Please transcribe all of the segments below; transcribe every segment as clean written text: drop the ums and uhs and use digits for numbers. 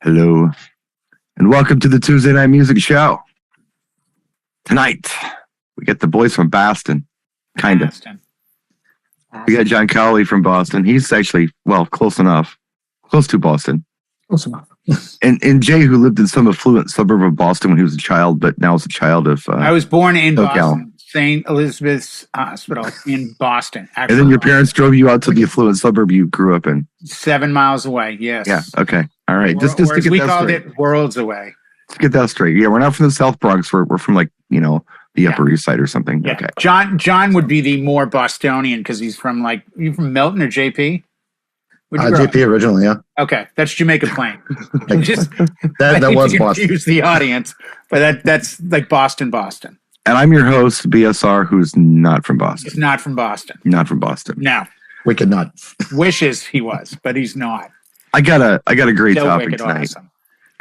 Hello, and welcome to the Tuesday Night Music Show. Tonight, we get the boys from Boston, kind of. Awesome. We got John Cowley from Boston. He's actually, well, close enough. Close to Boston. Close enough. And Jay, who lived in some affluent suburb of Boston when he was a child, but now is a child of... I was born in SoCal. Boston, St. Elizabeth's Hospital in Boston. And then your parents drove you out to the affluent suburb you grew up in. 7 miles away, yes. Yeah, okay. All right. Just Or to as get we that called straight. it, worlds away. Let's get that straight. Yeah, we're not from the South Bronx. We're from the Upper East Side or something. Yeah. Okay. John would be the more Bostonian because he's from you from Milton or JP? JP originally, yeah. Okay, that's Jamaica Plain. Just That was Boston. Confuse the audience, but that's like Boston. And I'm your host, BSR, who's not from Boston. He's not from Boston. Not from Boston. No. Wicked Nut. Wishes he was, but he's not. I got a great So topic wicked tonight. awesome.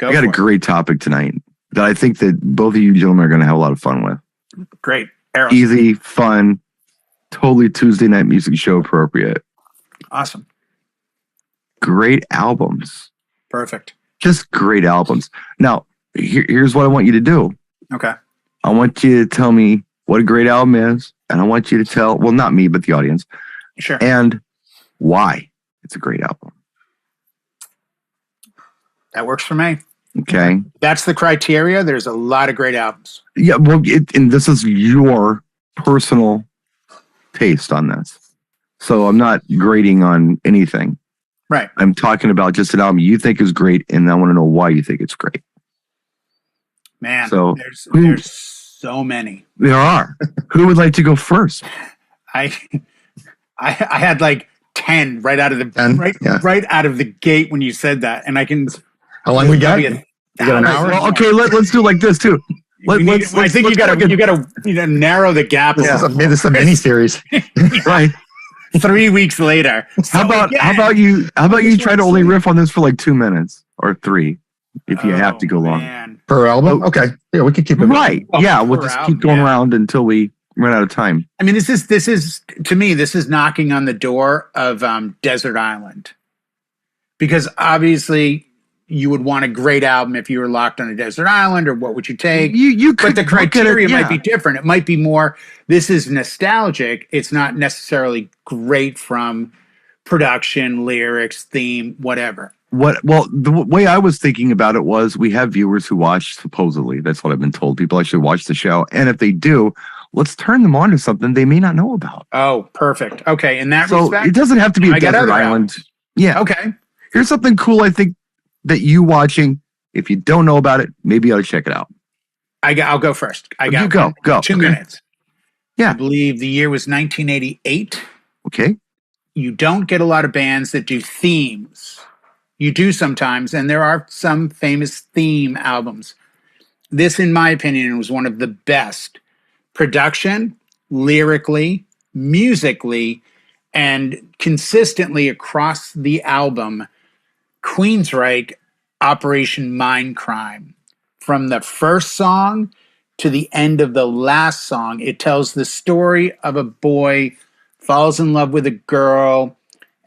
I got a great topic tonight that I think that both of you gentlemen are going to have a lot of fun with. Great. Aerosmith. Easy, fun, totally Tuesday Night Music Show appropriate. Awesome. Great albums. Perfect. Just great albums. Now, here's what I want you to do. Okay. I want you to tell me what a great album is, and I want you to tell, well, not me, but the audience, Sure. and why it's a great album. That works for me. Okay? That's the criteria. There's a lot of great albums. Yeah, well, and this is your personal taste on this. So I'm not grading on anything. Right. I'm talking about just an album you think is great, and I want to know why you think it's great. Man, So, there's so many. There are. Who would like to go first? I had like 10 right out of the 10? Yeah. right out of the gate when you said that, and I can. How long we got? Probably You got an hour? Well, okay, let's do it like this too. I think you got to narrow the gap. a little. This is a mini series. Right. 3 weeks later. How about you try to only riff on this for like 2 minutes or 3 if you have to go long. Man. Per album? Okay. Yeah, we can keep it. Right. Oh, Yeah, we'll per just album, keep going yeah. around until we run out of time. I mean, this is to me, this is knocking on the door of Desert Island, because obviously you would want a great album if you were locked on a desert island, or what would you take? You could, But the criteria might be yeah. different. It might be more, this is nostalgic. It's not necessarily great from production, lyrics, theme, whatever. Well, the way I was thinking about it was we have viewers who watch, supposedly. That's what I've been told. People actually watch the show. And if they do, let's turn them on to something they may not know about. Oh, perfect. Okay, in that So respect, it doesn't have to be a I got desert other island. albums. Yeah. Okay. Here's something cool I think that you watching, if you don't know about it, maybe you ought to check it out. I'll go first. I got You go. 2 Okay. minutes. Yeah. I believe the year was 1988. Okay. You don't get a lot of bands that do themes. You do sometimes, and there are some famous theme albums. This, in my opinion, was one of the best. Production, lyrically, musically, and consistently across the album. Queensryche, Operation Mindcrime. From the first song to the end of the last song, it tells the story of a boy falls in love with a girl,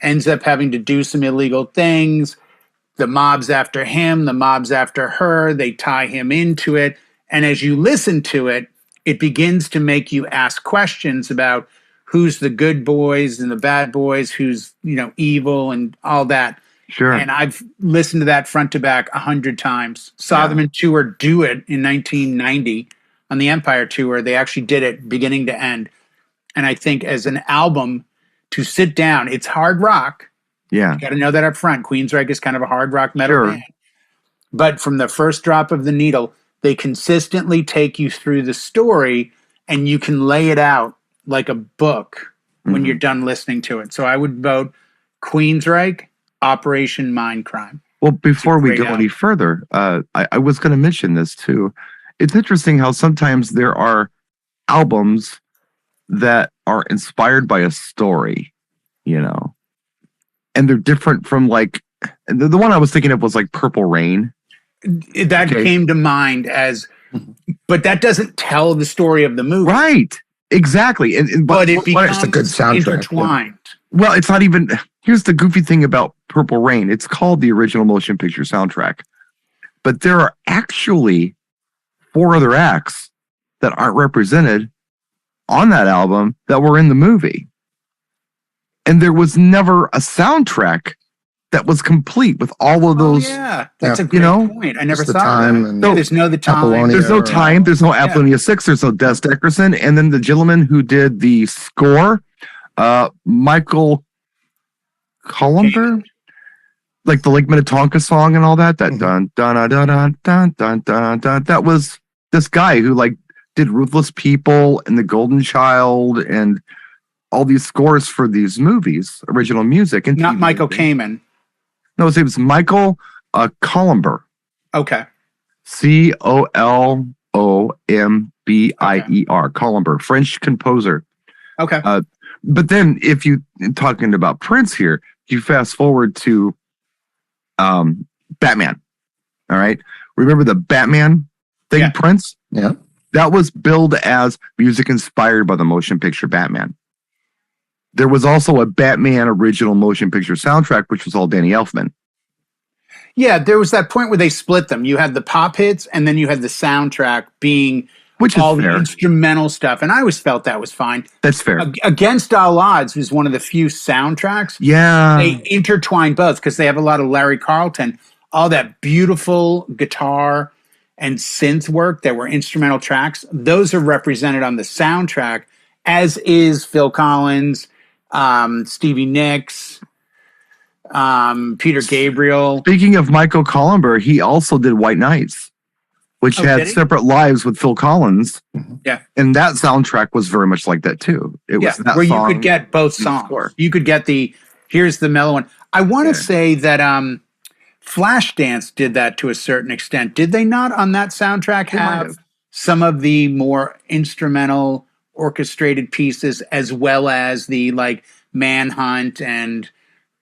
ends up having to do some illegal things. The mob's after him, the mob's after her. They tie him into it. And as you listen to it, it begins to make you ask questions about who's the good boys and the bad boys, who's, evil and all that. Sure. And I've listened to that front to back 100 times. Saw them in tour do it in 1990 on the Empire tour. They actually did it beginning to end. And I think as an album to sit down, it's hard rock. Yeah. You got to know that up front. Queensryche is kind of a hard rock metal Sure. band. But from the first drop of the needle, they consistently take you through the story, and you can lay it out like a book when you're done listening to it. So I would vote Queensryche, Operation Mindcrime. Well, before we great go album. any further, I was going to mention this too. It's interesting how sometimes there are albums that are inspired by a story, and they're different from the one I was thinking of was like Purple Rain. That Okay. came to mind as, but that doesn't tell the story of the movie. Right. Exactly. But it it's becomes a good soundtrack, yeah. intertwined. Well, it's not even. Here's the goofy thing about Purple Rain. It's called the original motion picture soundtrack, but there are actually 4 other acts that aren't represented on that album that were in the movie. And there was never a soundtrack that was complete with all of those. Oh, yeah, that's a great you know, point. I never Just the thought time of that. and Yeah, there's no the time. Apollonia. There's no time. There's no Apollonia 6. There's no Des Dickerson. And then the gentleman who did the score, Michael Columber, like the Lake Minnetonka song and all that. That dun dun dun dun dun dun dun dun. That was this guy who like did Ruthless People and The Golden Child and all these scores for these movies, original music. And Not TV Michael movies. Kamen. No, his name was Michael Columber. Okay. Colombier, Columber, French composer. Okay. But then if you talking about Prince here, you fast forward to Batman. All right. Remember the Batman thing, Yeah. Prince? Yeah. That was billed as music inspired by the motion picture Batman. There was also a Batman original motion picture soundtrack, which was all Danny Elfman. Yeah, there was that point where they split them. You had the pop hits, and then you had the soundtrack being Which is all fair. the instrumental stuff. And I always felt that was fine. That's fair. Against All Odds was one of the few soundtracks. Yeah. They intertwine both because they have a lot of Larry Carlton, all that beautiful guitar and synth work that were instrumental tracks. Those are represented on the soundtrack, as is Phil Collins, Stevie Nicks, Peter Gabriel. Speaking of Michael Columber, he also did White Nights, which had did he? separate lives with Phil Collins. Yeah. And that soundtrack was very much like that too. It was that where song you could get both and songs. score. You could get here's the mellow one. I want to say that Flashdance did that to a certain extent. Did they not on that soundtrack They might have have. some of the more instrumental orchestrated pieces as well as the like Manhunt and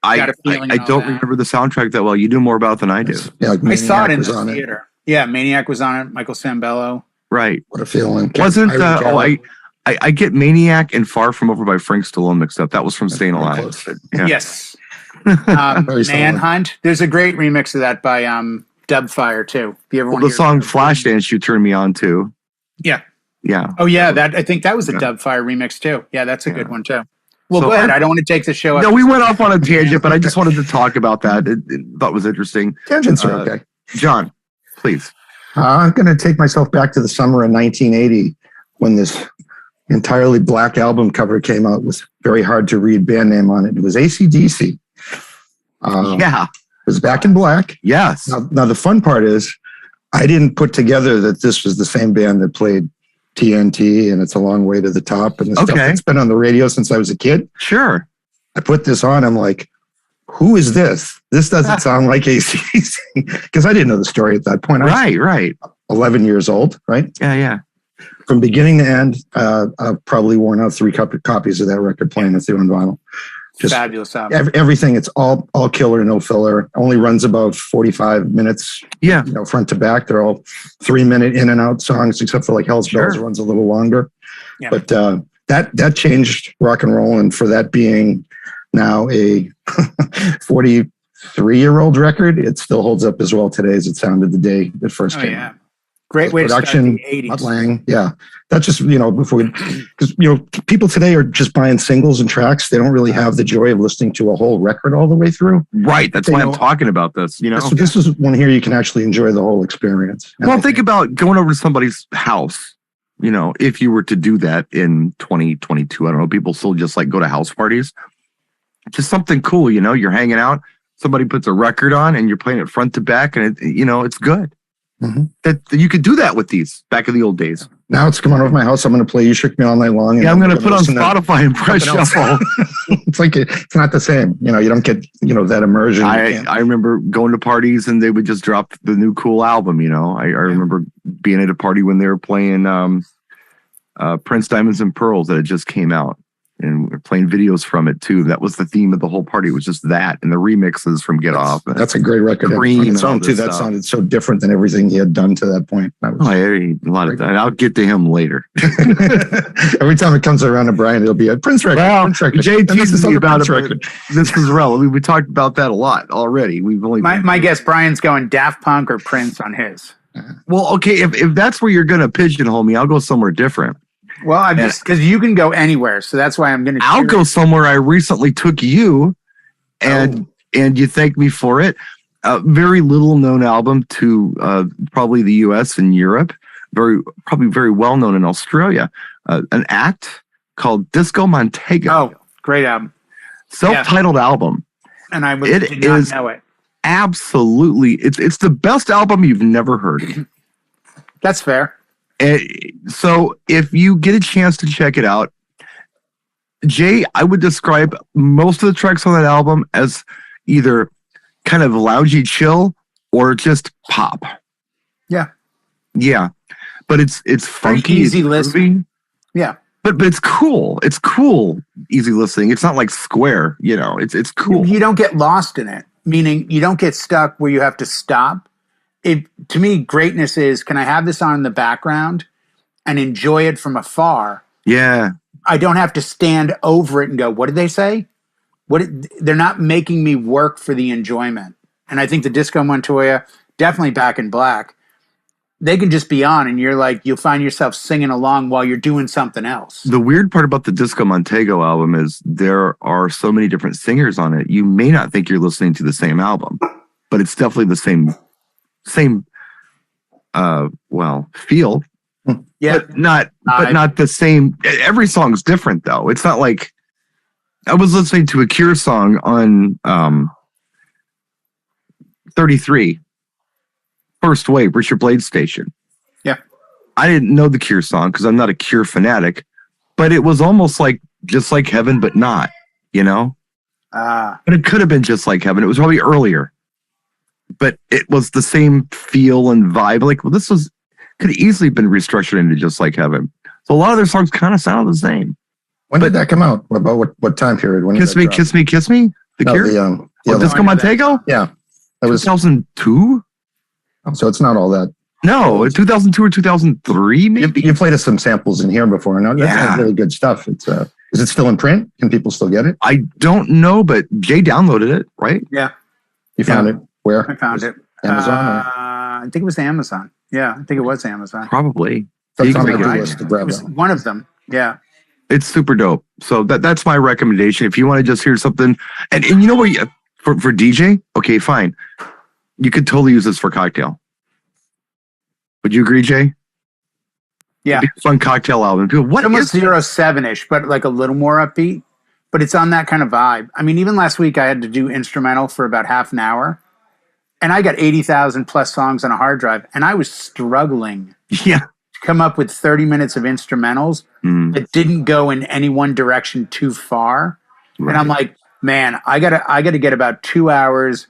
Got a Feeling I and all don't that? remember the soundtrack that well. You do more about it than I do. Yeah, like I saw it in Maniac was the on it. theater. Yeah, Maniac was on it. Michael Sambello. Right. What a feeling. Wasn't Irene Cara. I get Maniac and Far From Over by Frank Stallone mixed up. That was from Staying very Alive. close. Yeah. Yes. Very solid. Manhunt. There's a great remix of that by Dubfire too. If you ever Well, want the to hear song it. Flashdance you turned me on to. Yeah. Yeah. Oh yeah, that I think that was a Yeah. Dubfire remix too. Yeah, that's a good one too. Well, So go ahead. I'm- I don't want to take the show. No, up. we went off on a tangent, but I just wanted to talk about that. It thought it was interesting. Tangents are okay. John, please. I'm going to take myself back to the summer of 1980 when this entirely black album cover came out with very hard to read band name on it. It was AC/DC. Yeah. It was back in black. Yes. Now, the fun part is I didn't put together that this was the same band that played TNT and It's a Long Way to the Top and the stuff Okay. that's been on the radio since I was a kid. Sure. I put this on. I'm like, who is this? This doesn't sound like AC/DC because I didn't know the story at that point. I was Right. 11 years old, right? Yeah. From beginning to end, I've probably worn out 3 copies of that record playing it through on vinyl. Just Fabulous album. everything. It's all killer, no filler. Only runs about 45 minutes, Yeah. front to back. They're all 3-minute in and out songs, except for like Hell's Bells Sure. runs a little longer. Yeah. But that changed rock and roll, and for that being now a 43-year-old record, it still holds up as well today as it sounded the day it first Oh came yeah. out. Great way to start Production, the 80s. Mutt Lange, yeah. That's just before because people today are just buying singles and tracks. They don't really have the joy of listening to a whole record all the way through. Right. That's You why I'm know, talking about this. So this is one here you can actually enjoy the whole experience. And Well, I think about going over to somebody's house. If you were to do that in 2022, I don't know, people still just like go to house parties. Just something cool, you're hanging out. Somebody puts a record on and you're playing it front to back and it's good. Mhm. That you could do that with these back in the old days. Now it's coming over to my house. I'm going to play You Shook Me All Night Long. And Yeah, I'm going to put on listen to Spotify and press something else. shuffle. It's like it's not the same. You don't get that immersion. I remember going to parties and they would just drop the new cool album. I remember being at a party when they were playing Prince Diamonds and Pearls that had just came out. and we're playing videos from it too. That was the theme of the whole party. It was just that and the remixes from Get Off. That's a great record. Cream On its and all own too. this That stuff. sounded so different than everything he had done to that point. That was, A lot of that. I'll get to him later. every time it comes around to Brian, it'll be a Prince record. Well, Prince record. Jay And this teases is me another about it. Prince But this is relevant. We talked about that a lot already. We've only My guess, Brian's going Daft Punk or Prince on his. well, okay. If that's where you're going to pigeonhole me, I'll go somewhere different. Well, I'm just because you can go anywhere, so that's why I'm going to. I'll go somewhere. I recently took you, and you thanked me for it. Very little known album to probably the U.S. and Europe. Probably very well known in Australia. An act called Disco Montego. Oh, great album, Self-titled album. and I It did not is- know it. Absolutely, it's the best album you've never heard. That's fair. So if you get a chance to check it out, Jay, I would describe most of the tracks on that album as either kind of loungy chill or just pop. Yeah. Yeah. But it's funky. easy it's listening. groovy. Yeah. But it's cool. It's cool, easy listening. It's not like Square, it's cool. You don't get lost in it, meaning you don't get stuck where you have to stop. To me, greatness is, can I have this on in the background and enjoy it from afar? Yeah. I don't have to stand over it and go, what did they say? They're not making me work for the enjoyment. And I think the Disco Montoya, definitely Back in Black, they can just be on and you'll find yourself singing along while you're doing something else. The weird part about the Disco Montego album is there are so many different singers on it. You may not think you're listening to the same album, but it's definitely the same feel. Yeah. But not the same. Every song's different though. It's not like I was listening to a Cure song on 33 First Wave, Richard Blade Station. Yeah. I didn't know the Cure song because I'm not a Cure fanatic, but it was almost like Just Like Heaven, but not, But it could have been Just Like Heaven. It was probably earlier. But it was the same feel and vibe. Like, well, this could have easily been restructured into Just Like Heaven. So a lot of their songs kind of sound the same. When did that come out? About what time period? When did Kiss that Me, drop? Kiss Me, Kiss Me? The No, Cure? the other Disco one. Montego? Yeah, that was 2002? so. It's not all that. No, 2002 or 2003, maybe? You played us some samples in here before. No, that's Yeah. really good stuff. It's is it still in print? Can people still get it? I don't know, but Jay downloaded it, right? Yeah. You found it where? I found it. Amazon. I think it was Amazon. Yeah, I think it was Amazon. Probably. That's You on can my get it. list to It grab was that one. one of them. Yeah. It's super dope. So that's my recommendation. If you want to just hear something, and you know what, for DJ, okay, fine. You could totally use this for cocktail. Would you agree, Jay? Yeah. It'd be a fun cocktail album. People, what Almost is 07-ish, but like a little more upbeat. But it's on that kind of vibe. I mean, even last week I had to do instrumental for about half an hour. And I got 80,000 plus songs on a hard drive. And I was struggling Yeah. to come up with 30 minutes of instrumentals that didn't go in any one direction too far. Right. And I'm like, man, I gotta get about 2 hours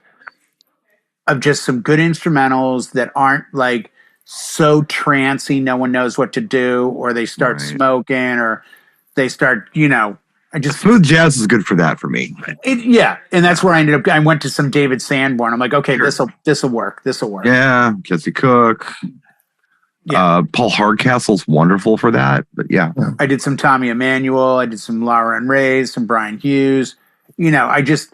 of just some good instrumentals that aren't like so trancy, no one knows what to do, or they start Right. smoking, or they start, I just Smooth jazz is good for that for me. and that's where I ended up. I went to some David Sanborn. I'm like, okay, Sure. this'll work. This'll work. Yeah. Jesse Cook. Yeah. Paul Hardcastle's wonderful for that. But yeah. I did some Tommy Emmanuel. I did some Laura and Ray's, some Brian Hughes. I just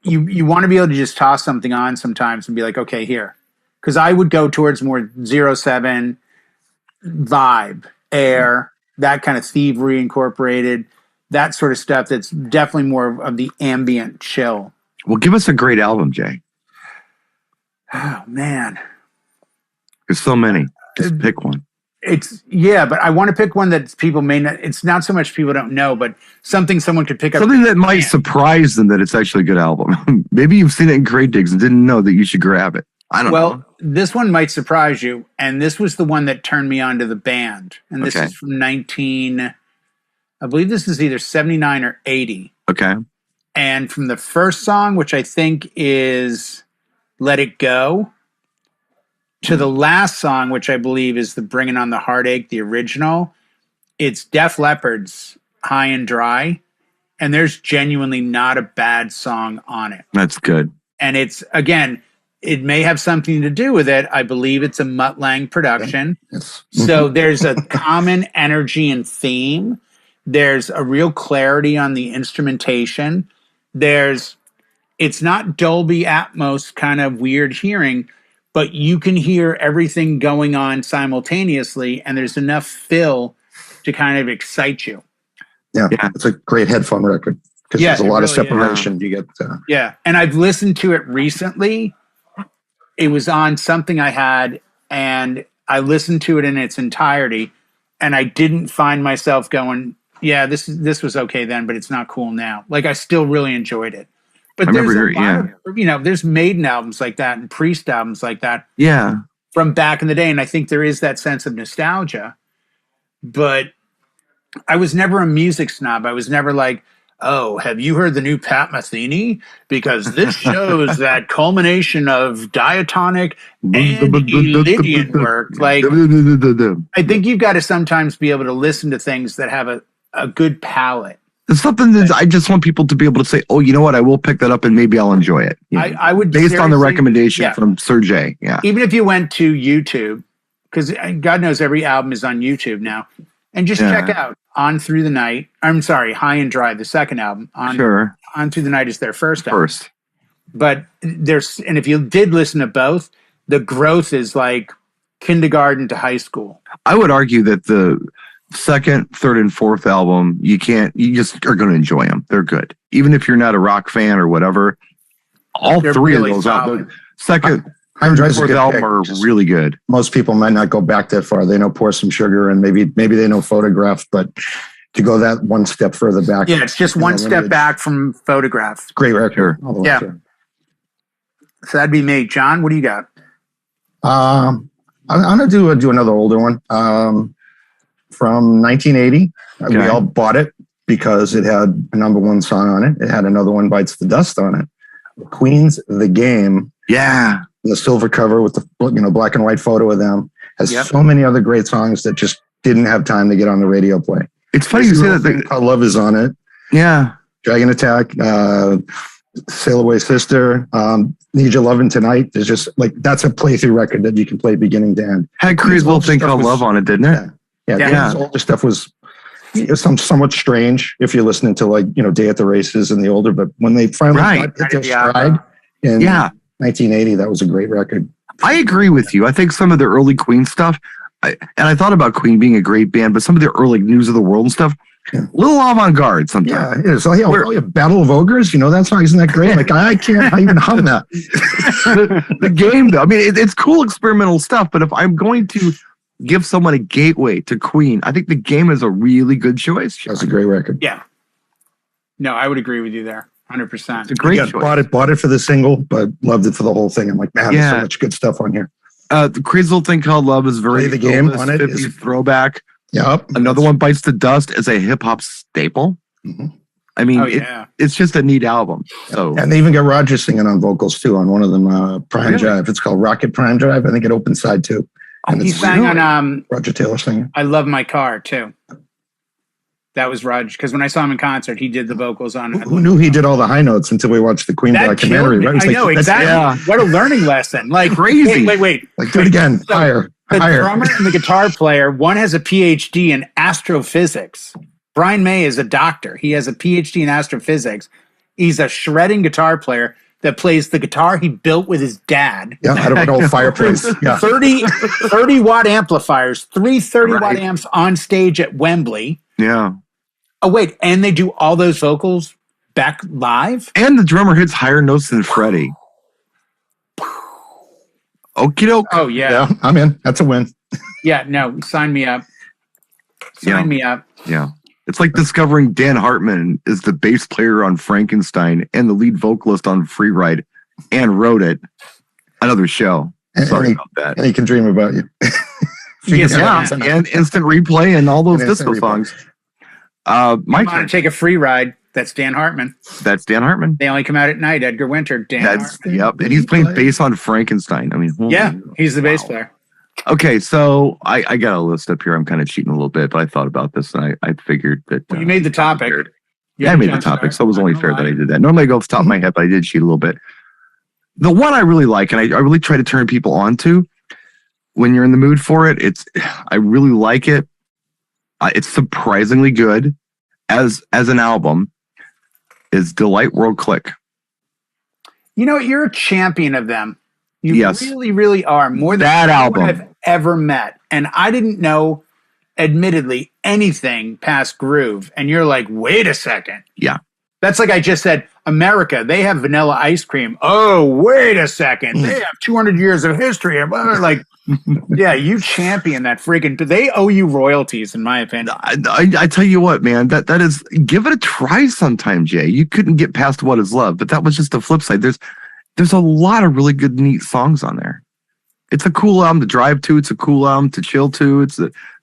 you want to be able to just toss something on sometimes and be like, okay, here, because I would go towards more 07 vibe, Air, that kind of Thievery Incorporated, that sort of stuff. That's definitely more of the ambient chill. Well, give us a great album, Jay. Oh man. There's so many. Just pick one. But I want to pick one that people may not. It's not so much people don't know, but something someone could pick up. Something that might surprise them that it's actually a good album. Maybe you've seen it in Crate Digs and didn't know that you should grab it. I don't know. Well, this one might surprise you, and this was the one that turned me on to the band. And this Okay. is from I believe this is either 79 or 80. Okay. And from the first song, which I think is Let It Go, to the last song, which I believe is the Bringing on the Heartache, the original, it's Def Leppard's High and Dry, and there's genuinely not a bad song on it. That's good. And it's, again, it may have something to do with it. I believe it's a Mutt Lange production. Yes. So there's a common energy and theme. There's a real clarity on the instrumentation. It's not Dolby Atmos kind of weird hearing, but you can hear everything going on simultaneously, and there's enough fill to kind of excite you. Yeah. It's a great headphone record because there's a lot of separation. You get and I've listened to it recently. It was on something I had, and I listened to it in its entirety, and I didn't find myself going, yeah, this was okay then, but it's not cool now. Like, I still really enjoyed it. But there's a lot of, there's Maiden albums like that and Priest albums like that. Yeah. From back in the day, and I think there is that sense of nostalgia. But I was never a music snob. I was never like, oh, have you heard the new Pat Metheny? Because this shows that culmination of diatonic and Lydian work. Like, I think you've got to sometimes be able to listen to things that have a good palette. It's something that I just want people to be able to say, oh, you know what? I will pick that up and maybe I'll enjoy it. I would, based on the recommendation from Sir J. Yeah. Even if you went to YouTube, because God knows every album is on YouTube now, and just check out On Through the Night. I'm sorry, High and Dry, the second album. On Through the Night is their first album. But and if you did listen to both, the growth is like kindergarten to high school. I would argue that the second, third, and fourth album, you just are going to enjoy them. They're good. Even if you're not a rock fan or whatever, they're three really of those albums. Second and fourth album are really good. Most people might not go back that far. They know Pour Some Sugar and maybe they know Photograph, but to go that one step further back. Yeah, it's just one step back from Photograph. Great record. Yeah. So that'd be me. John, what do you got? I'm going to do another older one. From 1980. Okay. We all bought it because it had a number one song on it. It had another one, Bites the Dust, on it. Queen's The Game. Yeah. The silver cover with the black and white photo of them. Has so many other great songs that just didn't have time to get on the radio play. It's funny you say that. Called Love Is on it. Yeah. Dragon Attack, Sail Away Sister, Need Your Lovin' Tonight. There's just that's a playthrough record that you can play beginning to end. Had a crazy little thing called Love on it, didn't it? Yeah. The older stuff was somewhat strange if you're listening to Day at the Races and the older, but when they finally got their stride in 1980, that was a great record. I agree with you. I think some of the early Queen stuff, I thought about Queen being a great band, but some of the early News of the World and stuff, a little avant-garde sometimes. Yeah, it is. So, Battle of Ogres, that song, isn't that great? Like, I can't even hum that. The Game, though, I mean, it's cool experimental stuff, but if I'm going to give someone a gateway to Queen, I think The Game is a really good choice. That's a great record. Yeah. No, I would agree with you there. 100%. It's a great choice. Bought it for the single, but loved it for the whole thing. I'm like, man, there's so much good stuff on here. The crazy little thing called Love is very The Game on it. 50s throwback. Yep. Another one, Bites the Dust, is a hip hop staple. Mm-hmm. I mean, it's just a neat album. So, and they even got Roger singing on vocals too on one of them, Prime Drive. It's called Rocket Prime Drive. I think it opens side 2. And he sang on Roger Taylor singing. I Love My Car too. That was Roger, because when I saw him in concert, he did the vocals on it. Who knew he did all the high notes until we watched the Queen documentary? Right? I know, exactly. What a learning lesson. Like, crazy. Wait. Like, do it again. So, higher. The drummer and the guitar player, one has a PhD in astrophysics. Brian May is a doctor. He has a PhD in astrophysics. He's a shredding guitar player that plays the guitar he built with his dad. Yeah, out of an old fireplace. Yeah. 30 watt amplifiers, 3 30-watt amps on stage at Wembley. Yeah. Oh, wait, and they do all those vocals back live? And the drummer hits higher notes than Freddie. Okie doke. Oh, yeah. Yeah, I'm in. That's a win. Yeah, no, sign me up. Sign me up. Yeah. It's like discovering Dan Hartman is the bass player on Frankenstein and the lead vocalist on Free Ride and wrote it. Another show. Sorry about that. And he can dream about you. And Instant Replay and all those disco songs. My turn. Take a Free Ride. That's Dan Hartman. That's Dan Hartman. They only come out at night. Edgar Winter. Dan Hartman. Yep. And he's playing bass on Frankenstein. I mean, he's the bass player. Okay, so I got a list up here. I'm kind of cheating a little bit, but I thought about this and I figured that. Well, you made the topic. Yeah, I made the topic, so it was only fair that I did that. Normally I go off the top of my head, but I did cheat a little bit. The one I really like, and I really try to turn people on to when you're in the mood for it, I really like it. It's surprisingly good as an album, is Delight World Click. You know, you're a champion of them. You Yes. really, really are. More than That anyone album I've ever met. And I didn't know, admittedly, anything past Groove. And you're like, wait a second. Yeah. That's like I just said, America, they have vanilla ice cream. Oh, wait a second. They have 200 years of history. Like, yeah, you champion that freaking. They owe you royalties, in my opinion. I tell you what, man, that is, give it a try sometime, Jay. You couldn't get past What Is Love, but that was just the flip side. There's a lot of really good, neat songs on there. It's a cool album to drive to. It's a cool album to chill to.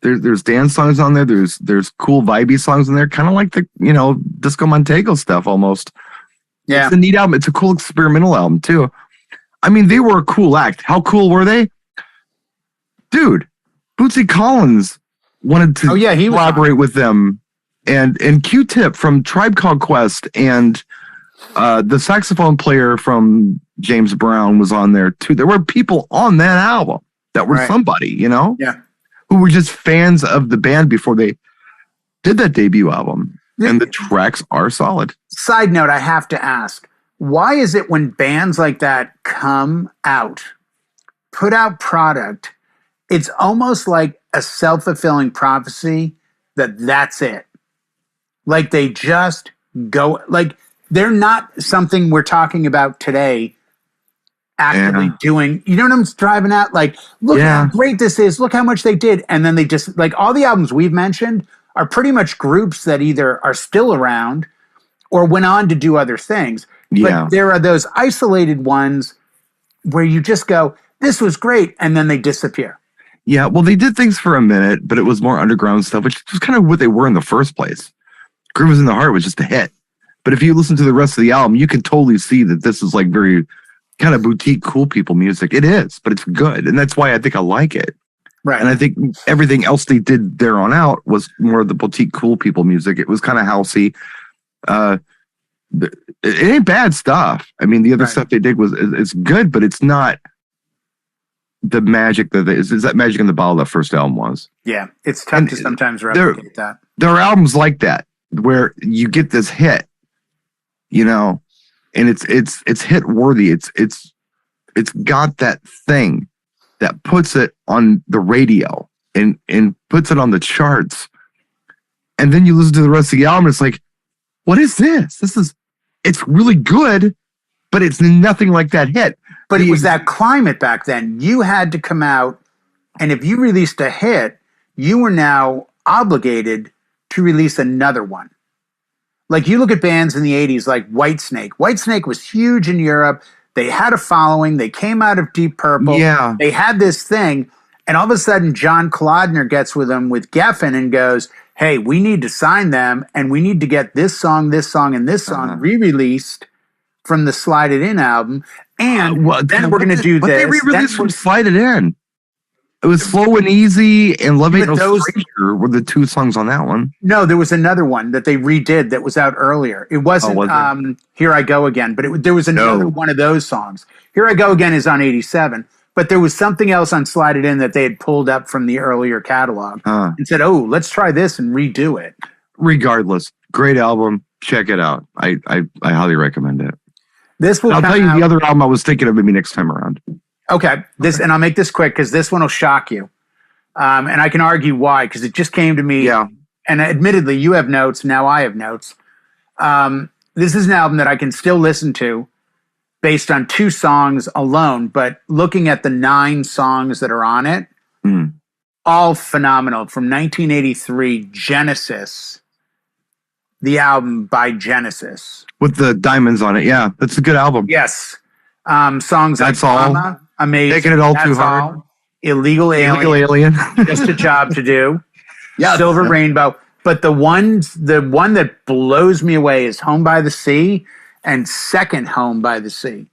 There's dance songs on there. There's cool vibey songs in there, kind of like the Disco Montego stuff almost. Yeah, it's a neat album. It's a cool experimental album too. I mean, they were a cool act. How cool were they, dude? Bootsy Collins wanted to he collaborate with them, and Q-Tip from Tribe Called Quest, and the saxophone player from James Brown was on there too. There were people on that album that were somebody, who were just fans of the band before they did that debut album. And the tracks are solid. Side note, I have to ask, why is it when bands like that come out, put out product, it's almost like a self-fulfilling prophecy that's it? Like they just go, like they're not something we're talking about today actively doing. You know what I'm driving at? Like, look how great this is. Look how much they did. And then they just, like all the albums we've mentioned are pretty much groups that either are still around or went on to do other things. Yeah. But there are those isolated ones where you just go, this was great, and then they disappear. Yeah, well, they did things for a minute, but it was more underground stuff, which was kind of what they were in the first place. Groove Is in the Heart was just a hit. But if you listen to the rest of the album, you can totally see that this is like very kind of boutique cool people music. It is, but it's good. And that's why I think I like it. Right. And I think everything else they did there on out was more of the boutique cool people music. It was kind of housey. It ain't bad stuff. I mean, the other stuff they did is good, but it's not the magic that is that magic in the bottle that first album was. Yeah, it's tough to sometimes replicate that. There are albums like that where you get this hit, and it's hit worthy. It's got that thing that puts it on the radio and puts it on the charts. And then you listen to the rest of the album, it's like, what is this? It's really good, but it's nothing like that hit. But it was that climate back then. You had to come out, and if you released a hit, you were now obligated to release another one. Like you look at bands in the 80s like Whitesnake. Whitesnake was huge in Europe. They had a following. They came out of Deep Purple. Yeah. They had this thing. And all of a sudden, John Kalodner gets with them with Geffen and goes, hey, we need to sign them, and we need to get this song, and this song re-released from the Slide It In album. And then we're going to do this. But they re-released from Slide It In. It was Slow and Easy and Love Ain't No Stranger were the two songs on that one. No, there was another one that they redid that was out earlier. It wasn't Here I Go Again, but there was another one of those songs. Here I Go Again is on 87, but there was something else on Slide It In that they had pulled up from the earlier catalog and said, oh, let's try this and redo it. Regardless, great album. Check it out. I highly recommend it. I'll tell you the other album I was thinking of maybe next time around. Okay, and I'll make this quick because this one will shock you, and I can argue why because it just came to me. Yeah, and admittedly, you have notes. Now I have notes. This is an album that I can still listen to based on 2 songs alone, but looking at the 9 songs that are on it, all phenomenal. From 1983, Genesis, the album by Genesis with the diamonds on it. Yeah, that's a good album. Yes, songs That's like all. Mama, Amazing, Taking It All That's Too Hard, All, Illegal Alien, Just a Job to Do, Silver Rainbow. But the one that blows me away is Home by the Sea and Second Home by the Sea.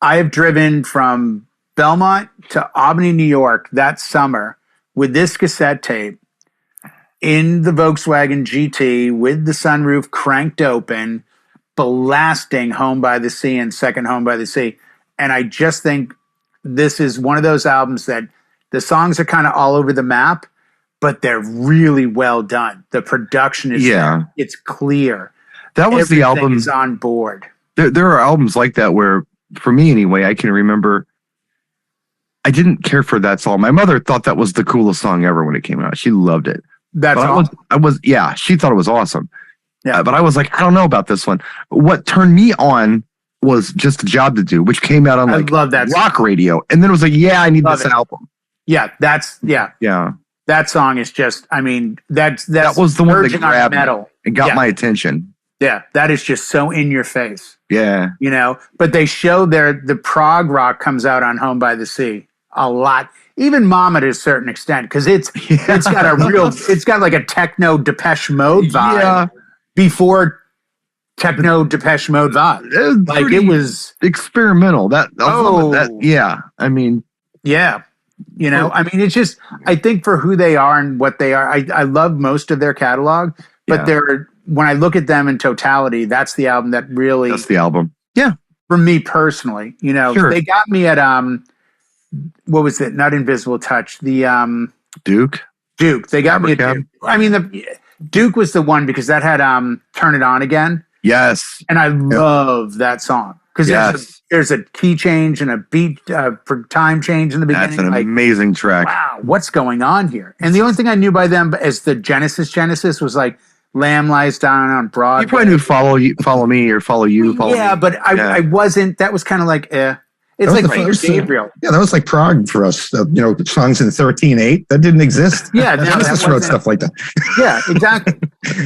I have driven from Belmont to Albany, New York that summer with this cassette tape in the Volkswagen GT with the sunroof cranked open, blasting Home by the Sea and Second Home by the Sea. And I just think this is one of those albums that the songs are kind of all over the map, but they're really well done. The production is there. It's clear. That was the album. Is on board. There are albums like that where, for me anyway, I can remember I didn't care for that song. My mother thought that was the coolest song ever when it came out. She loved it. That's she thought it was awesome. Yeah. But I was like, I don't know about this one. What turned me on was Just a Job to Do, which came out on love that rock radio. And then it was like, I need this album. Yeah, Yeah. That song is just, I mean, that was the one that grabbed metal. Me and got my attention. Yeah, that is just so in your face. Yeah. You know, but they show the prog rock comes out on Home by the Sea a lot. Even Mama to a certain extent, because it's got like a techno Depeche Mode vibe before techno Depeche Mode vibe. It was experimental. I mean, yeah. You know, I mean, it's just, I think for who they are and what they are, I love most of their catalog, but when I look at them in totality, that's the album that really. That's the album. Yeah. For me personally, you know, they got me at, what was it? Not Invisible Touch. The, Duke. They got me at Duke. I mean, the Duke was the one because that had, Turn It On Again. Yes. And I love that song. Because there's a key change and a beat for time change in the beginning. That's an amazing track. Wow, what's going on here? And the only thing I knew by them as the Genesis was like Lamb Lies Down on Broadway. You probably knew Follow Me or Follow You. But I wasn't. That was kind of like It's like Peter Gabriel. Yeah, that was like prog for us. You know, songs in 13/8 that didn't exist. Yeah, Genesis wrote stuff like that. Yeah, exactly.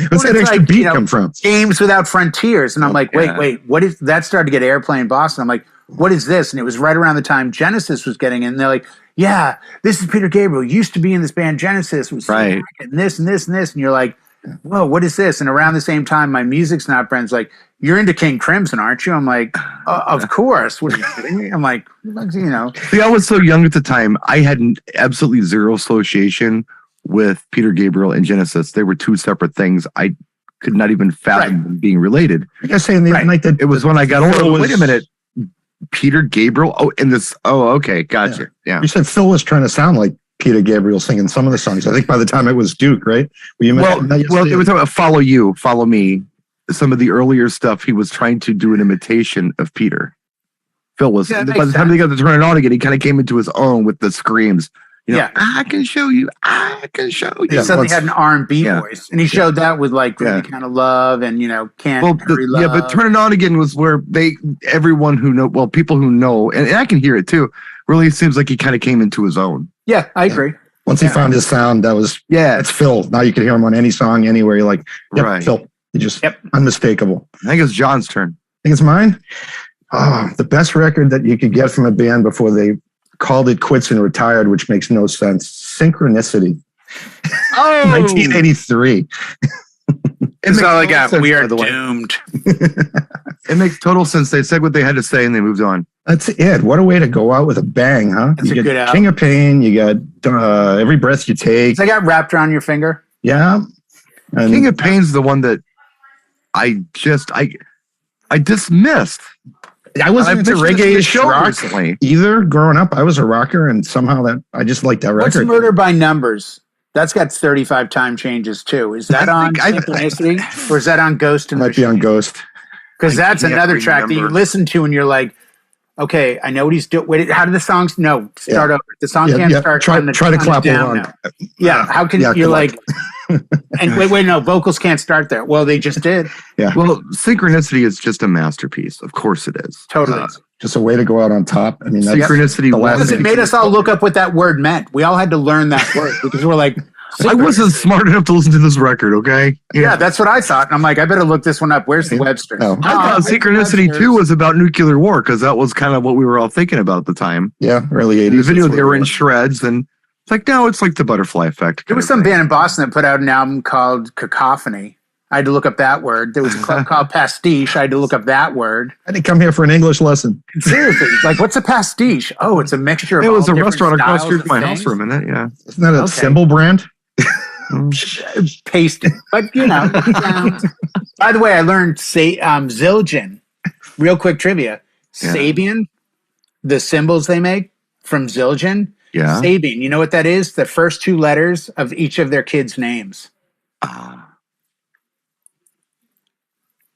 Where's that extra beat come from? Games Without Frontiers, and I'm like, wait, what is that? Started to get airplay in Boston. I'm like, what is this? And it was right around the time Genesis was getting in. And they're like, yeah, this is Peter Gabriel. Used to be in this band Genesis. Was right, and this and this and this, and you're like, whoa, what is this? And around the same time, my Music Snob friend's like, you're into King Crimson, aren't you? I'm like, of course. What are you kidding me? I'm like, you know. See, I was so young at the time. I had absolutely zero association with Peter Gabriel and Genesis. They were two separate things. I could not even fathom them being related. Like I say, in the night that it was when I got older. Wait a minute. Peter Gabriel? Oh, in this. Oh, okay. Gotcha. Yeah. You said Phil was trying to sound like Peter Gabriel singing some of the songs. I think by the time it was Duke, right? It was about Follow You, Follow Me. Some of the earlier stuff, he was trying to do an imitation of Peter. Phil was. By the time they got to Turn It On Again, he kind of came into his own with the screams. You know, I can show you. I can show you. He suddenly had an R&B voice, and he showed that with like Really Kind of Love and Can't Hurry Love. Yeah, but Turn It On Again was where everyone who know, people who know, and I can hear it too. Really, seems like he kind of came into his own. Yeah, I agree. Once he found his sound, that was it's Phil. Now you can hear him on any song anywhere. You're like, Phil. He just unmistakable. I think it's John's turn. I think it's mine. Oh, the best record that you could get from a band before they called it quits and retired, which makes no sense. Synchronicity. Oh, 1983. It's not like we are doomed. It makes total sense. They said what they had to say and they moved on. That's it. What a way to go out with a bang, huh? That's you a good album. King of Pain. You got Every Breath You Take. I got Wrapped Around Your Finger. Yeah. And King of Pain's the one that I dismissed. I wasn't into reggae rock recently either. Growing up, I was a rocker, and somehow I just liked that record. What's Murder by Numbers? That's got 35 time changes too. Is that on Synchronicity, or is that on Ghost? And might be on Ghost. Because that's another track that you listen to, and you're like, okay, I know what he's doing. Wait, how do the songs? Start over. The song can't start. Try to clap along. Yeah, how can you're like? And wait, no, vocals can't start there. Well, they just did. Yeah. Well, Synchronicity is just a masterpiece. Of course it is. Totally. Just a way to go out on top. I mean, that's Synchronicity. Because it made us all look up what that word meant. We all had to learn that word because we're like, I wasn't smart enough to listen to this record, okay? Yeah, that's what I thought. And I'm like, I better look this one up. Where's the Webster? I thought Synchronicity 2 was about nuclear war because that was kind of what we were all thinking about at the time. Yeah, early 80s. In the video, they were in shreds, and it's like, no, it's like the Butterfly Effect. There was some band in Boston that put out an album called Cacophony. I had to look up that word. There was a club called Pastiche. I had to look up that word. I didn't come here for an English lesson. Seriously, like, what's a pastiche? Oh, it's a mixture of. It was all a different restaurant across the styles street from my of house for a things. minute. Yeah. Isn't that a Okay. symbol brand? Pasted, but By the way, I learned Zildjian. Real quick trivia: Yeah. Sabian, the symbols they make from Zildjian. Yeah. Sabian, you know what that is? The first 2 letters of each of their kids' names.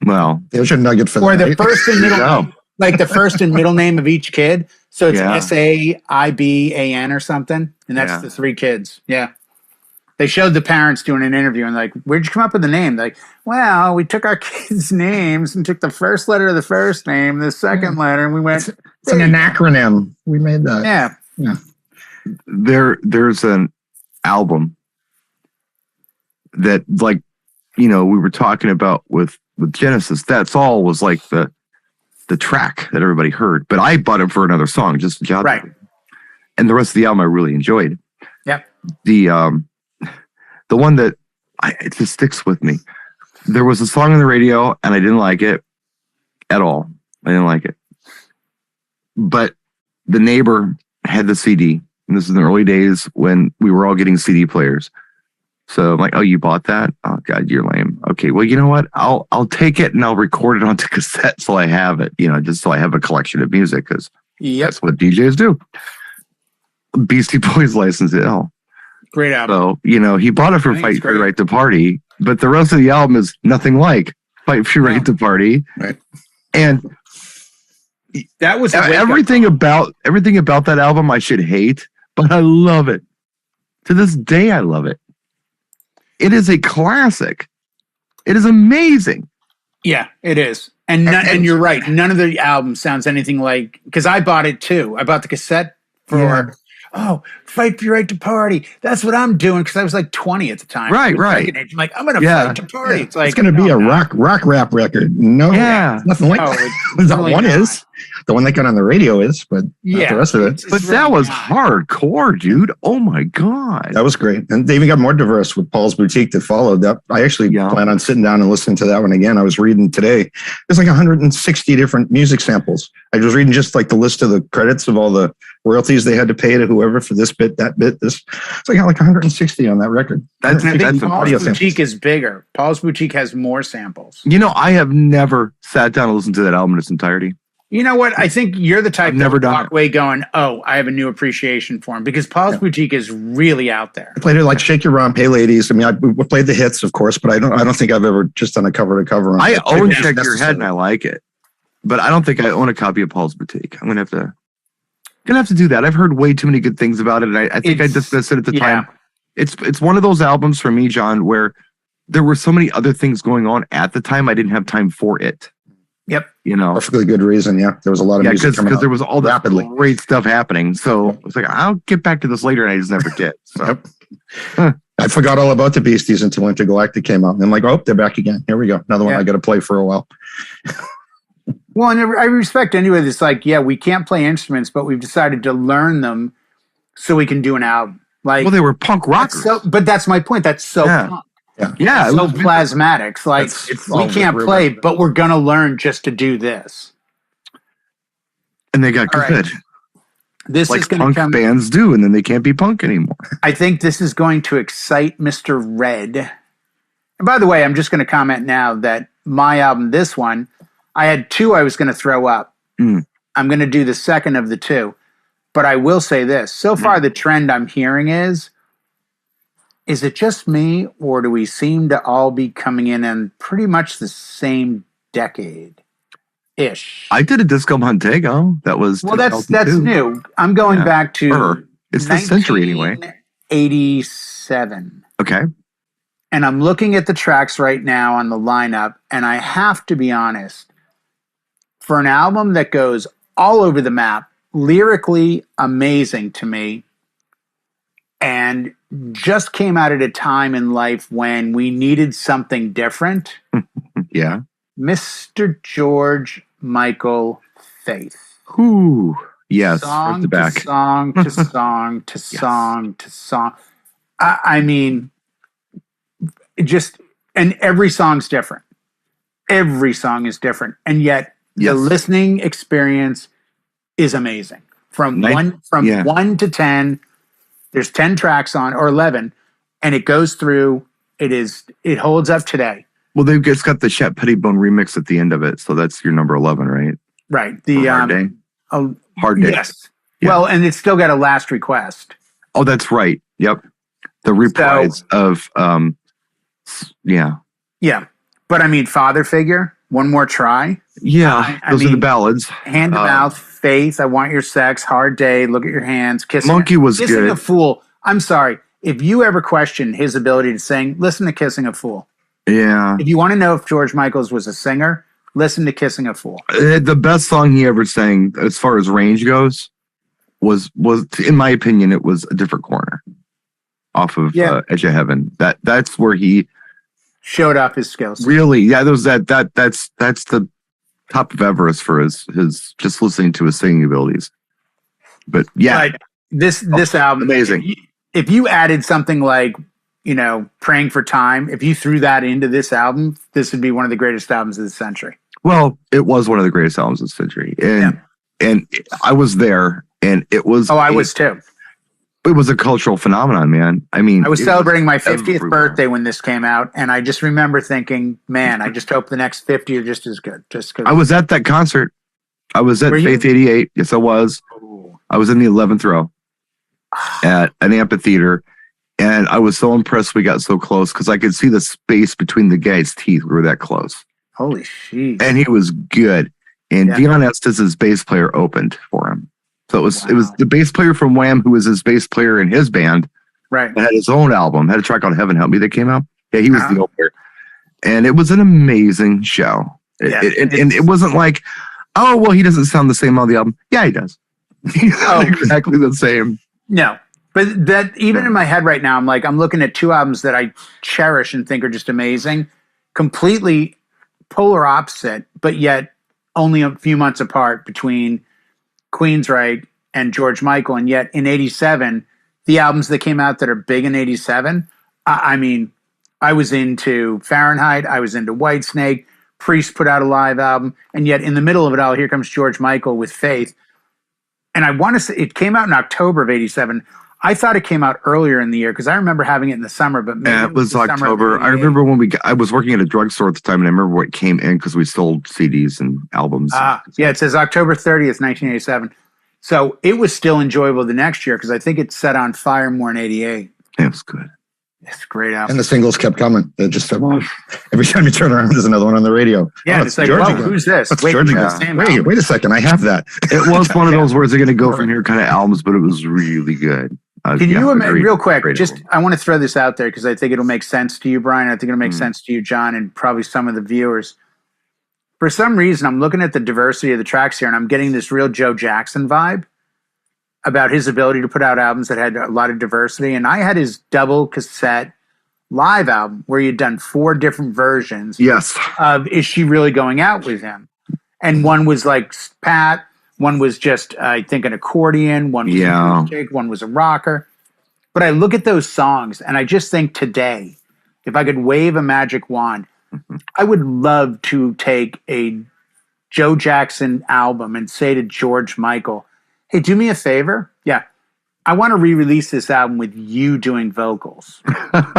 Well, There's your nugget for Or that. the first and middle go. name, like the first and middle name of each kid. So it's Yeah. Saiban or something, and that's Yeah. the 3 kids. Yeah. They showed the parents doing an interview and like, where'd you come up with the name? Like, well, we took our kids' names and took the first letter of the first name, the second letter, and we went. It's an acronym. We made that. Yeah. There's an album that, like, we were talking about with Genesis. That's all was like the track that everybody heard, but I bought it for another song, just job. Right. And the rest of the album I really enjoyed. Yep. The one that it just sticks with me. There was a song on the radio and I didn't like it at all. I didn't like it. But the neighbor had the CD, and this is in the early days when we were all getting CD players. So I'm like, oh, you bought that? Oh God, you're lame. Okay, well, you know what? I'll take it and I'll record it onto cassette so I have it, just so I have a collection of music, because that's what DJs do. Beastie Boys License to Ill. Great album. So, he bought it for Fight for the Right to Party, but the rest of the album is nothing like Fight for the Right to Party. Right. And that was everything about that album I should hate, but I love it. To this day, I love it. It is a classic. It is amazing. Yeah, it is. And you're right. None of the album sounds anything like, because I bought it too. I bought the cassette for, Fight for Your Right to Party. That's what I'm doing, because I was like 20 at the time. Right. I'm like, I'm going to fight to party. Yeah. It's like, it's going to be a rock rap record. No, nothing like No, that. it's That really one not. is. The one that got on the radio is, but not the rest of it. it's But really that was not. hardcore, dude. Oh my God. That was great. And they even got more diverse with Paul's Boutique that followed that. I actually plan on sitting down and listening to that one again. I was reading today. There's like 160 different music samples. I was reading just like the list of the credits of all the royalties they had to pay to whoever for this bit, that bit, this. So I got like 160 on that record. That's I think an Paul's audio Boutique is bigger. Paul's Boutique has more samples. I have never sat down and listened to that album in its entirety. You know what? I think you're the type never that done walk it. away going, oh, I have a new appreciation for him, because Paul's Boutique is really out there. I played it like Shake Your Rump, Hey Ladies. I mean, we played the hits, of course, but I don't think I've ever just done a cover to cover. I own Check Your Head and I like it, but I don't think I own a copy of Paul's Boutique. I'm gonna have to do that. I've heard way too many good things about it, and I think I dismissed it at the time. It's one of those albums for me, John, where there were so many other things going on at the time I didn't have time for it. Yep. Perfectly good reason. Yeah. There was a lot of music coming because out there was all that rapidly. great stuff happening. So I was like, I'll get back to this later, and I just never did. So I forgot all about the Beasties until Intergalactic came out. And I'm like, oh, they're back again. Here we go. Another one I got to play for a while. Well, and I respect anyway. It's like, we can't play instruments, but we've decided to learn them so we can do an album. Like, well, they were punk rockers. but that's my point. That's so punk. Yeah. So plasmatics. Like, we can't play, but we're going to learn just to do this. And they got good. Right. This like is going punk to come. bands do, and then they can't be punk anymore. I think this is going to excite Mr. Red. And by the way, I'm just going to comment now that my album, this one, I had 2 I was going to throw up. I'm going to do the second of the 2. But I will say this. So far, the trend I'm hearing is it just me, or do we seem to all be coming in pretty much the same decade-ish? I did a Disco Montego. That was that's new. I'm going back to it's this century anyway. 1987. Okay. And I'm looking at the tracks right now on the lineup, and I have to be honest, for an album that goes all over the map, lyrically amazing to me, and just came out at a time in life when we needed something different. Yeah. Mr. George Michael Faith. Ooh. Yes. Song the back. to song to song to song to song. I mean, just And every song's different. Every song is different. And yet the listening experience is amazing. From 1 to 10, there's 10 tracks on, or 11, and it goes through. It holds up today. Well, they've just got the Chet Pettibone remix at the end of it, so that's your number 11, right? Right. The Hard Day. Hard Day. Yes. Yeah. Well, and it's still got a last request. Oh, that's right. Yep. The reprise of Yeah. But I mean, Father Figure, One More Try. Yeah, those are the ballads. Hand to Mouth, Faith, I Want Your Sex, Hard Day, Look at Your Hands, Monkey was Kissing good. a Fool. I'm sorry. If you ever question his ability to sing, listen to Kissing a Fool. Yeah. If you want to know if George Michael was a singer, listen to Kissing a Fool. The best song he ever sang, as far as range goes, was in my opinion, it was A Different Corner off of Edge of Heaven. That's where he showed off his skills. Really, yeah. That's the top of Everest for his just listening to his singing abilities. But yeah, this album, amazing. If you added something like, Praying for Time, if you threw that into this album, this would be one of the greatest albums of the century. Well, it was one of the greatest albums of the century, and I was there, and it was. Oh, I was too. It was a cultural phenomenon, man. I mean, I was celebrating my 50th birthday when this came out, and I just remember thinking, man, I just hope the next 50 are just as good. Just because I was at that concert. I was at Faith 88. Yes, I was. Oh. I was in the 11th row at an amphitheater, and I was so impressed we got so close because I could see the space between the guy's teeth. We were that close. Holy shit. And he was good. And Dion Estes' bass player opened for him. So it was the bass player from Wham who was his bass player in his band. Right. That had his own album, had a track called Heaven Help Me that came out. Yeah, he was the opener. And it was an amazing show. And it wasn't like, oh, well, he doesn't sound the same on the album. Yeah, he does. He's exactly the same. No. But that even in my head right now, I'm looking at two albums that I cherish and think are just amazing. Completely polar opposite, but yet only a few months apart between Queensryche and George Michael. And yet in 87, the albums that came out that are big in 87, I mean, I was into Fahrenheit, I was into Whitesnake, Priest put out a live album, and yet in the middle of it all, here comes George Michael with Faith. And I want to say it came out in October of 87. I thought it came out earlier in the year because I remember having it in the summer, but maybe it was October. I remember when I was working at a drugstore at the time, and I remember what came in because we sold CDs and albums. Yeah, it says October 30th, 1987. So it was still enjoyable the next year because I think it set on fire more in 88. Yeah, it was good. It's a great album. And the singles kept coming. They just every time you turn around, there's another one on the radio. Yeah, it's like, whoa, who's this? Wait a second, I have that. It was one of those where they're going to go from here kind of albums, but it was really good. Can you imagine, real quick, I want to throw this out there because I think it'll make sense to you, Brian. I think it'll make sense to you, John, and probably some of the viewers. For some reason, I'm looking at the diversity of the tracks here, and I'm getting this real Joe Jackson vibe about his ability to put out albums that had a lot of diversity. And I had his double cassette live album where he'd done 4 different versions of Is She Really Going Out With Him? And one was like Pat. One was just, I think, an accordion. One was acoustic. One was a rocker. But I look at those songs, and I just think today, if I could wave a magic wand, I would love to take a Joe Jackson album and say to George Michael, hey, do me a favor. Yeah, I want to re-release this album with you doing vocals.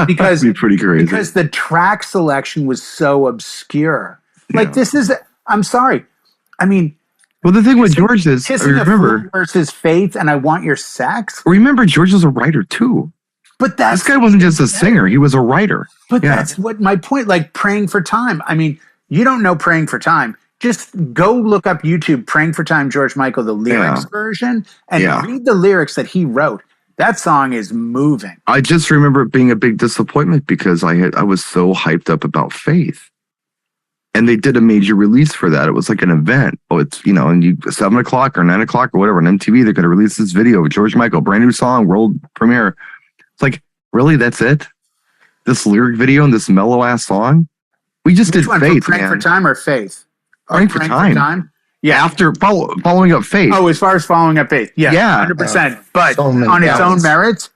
Because that'd be pretty crazy. Because the track selection was so obscure. Like, this is, I'm sorry. I mean, well, the thing with George is, Kissing a Fool versus Faith and I Want Your Sex. Remember, George was a writer too. But this guy wasn't just a singer; he was a writer. But that's what my point. Like Praying for Time. I mean, you don't know Praying for Time. Just go look up YouTube, Praying for Time, George Michael, the lyrics version, and read the lyrics that he wrote. That song is moving. I just remember it being a big disappointment because I was so hyped up about Faith. And they did a major release for that. It was like an event. Oh, it's, and 7 o'clock or 9 o'clock or whatever on MTV, they're going to release this video of George Michael, brand new song, world premiere. It's like, really? That's it? This lyric video and this mellow ass song? We just did Faith, Praying for Time or Faith? Praying for Time. Yeah, after following up Faith. Oh, as far as following up Faith. Yeah, 100%. But on its own merits,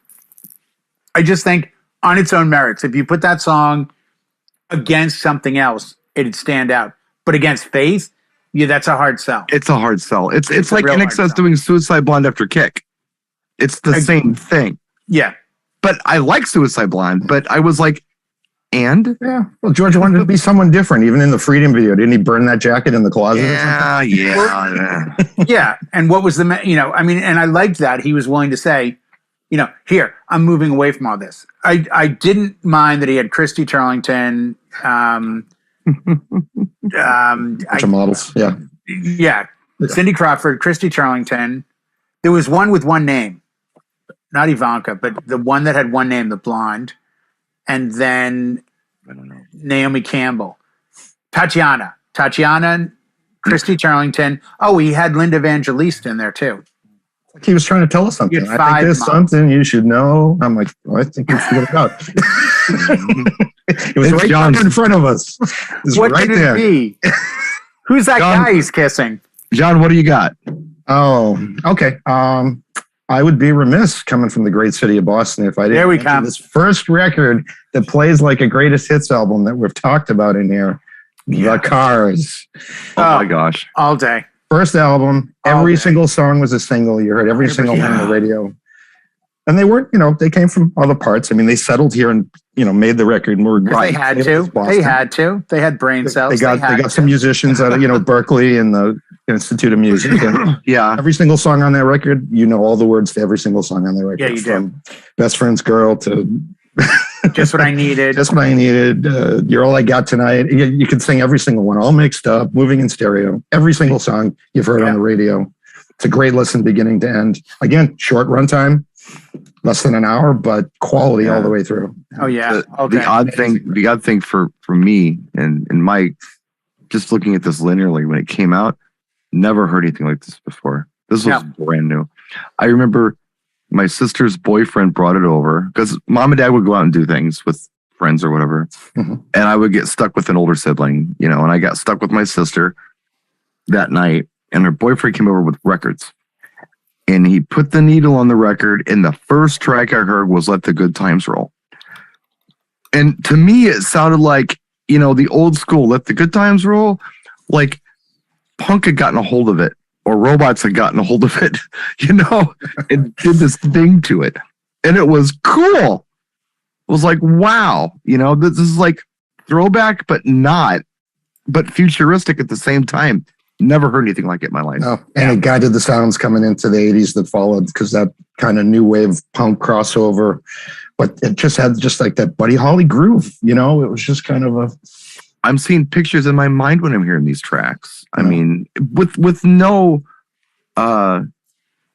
I just think on its own merits, if you put that song against something else, it'd stand out. But against Faith, yeah, that's a hard sell. It's a hard sell. It's like real hard NXS sell. doing Suicide Blonde after Kick. It's the same thing. Yeah. But I like Suicide Blonde, but I was like, and? Yeah. Well, George wanted to be someone different, even in the Freedom video. Didn't he burn that jacket in the closet or something? Yeah. Yeah. And what was and I liked that he was willing to say, here, I'm moving away from all this. I didn't mind that he had Christy Turlington, Bunch of models. Yeah. yeah, Cindy Crawford, Christy Turlington. There was one with one name, not Ivanka, but the one that had one name, the blonde, and then I don't know. Naomi Campbell, Tatiana, Christy Turlington. Oh, he had Linda Evangelista in there too. Like he was trying to tell us something. You had I think 5 there's models. something you should know. I'm like, well, I think we figured it out. It was It's right John's- in front of us. It's What right could there. it be? Who's that John- guy he's kissing? John, what do you got? Oh, okay. I would be remiss coming from the great city of Boston if I didn't There we mention come. this first record that plays like a greatest hits album that we've talked about in here. Yeah. The Cars. Oh my gosh. All day. First album, All every day. single song was a single. You heard every single one on the radio. And they weren't, they came from other parts. I mean, they settled here and, made the record. And were They had to. They had brain cells. They got some musicians out of, Berkeley and the Institute of Music. And Yeah. every single song on that record, all the words to every single song on that record. Yeah, you do. From Best Friend's Girl to Just what I needed. Just What I Needed, You're All I Got Tonight. You can sing every single one, all mixed up, moving in stereo. Every single song you've heard on the radio. It's a great listen beginning to end. Again, short runtime, less than an hour, but quality all the way through. Oh yeah. The odd thing for me and my just looking at this linearly when it came out, never heard anything like this before. This was brand new. I remember my sister's boyfriend brought it over because mom and dad would go out and do things with friends or whatever. Mhm. And I would get stuck with an older sibling, and I got stuck with my sister that night, and her boyfriend came over with records. And he put the needle on the record, and the first track I heard was Let the Good Times Roll. And to me, it sounded like, the old school Let the Good Times Roll, like punk had gotten a hold of it, or robots had gotten a hold of it, and did this thing to it. And it was cool. It was like, wow, this is like throwback, but futuristic at the same time. Never heard anything like it in my life. No. And it guided the sounds coming into the 80s that followed because that kind of new wave punk crossover. But it just had like that Buddy Holly groove, it was just kind of I'm seeing pictures in my mind when I'm hearing these tracks. I mean, with no,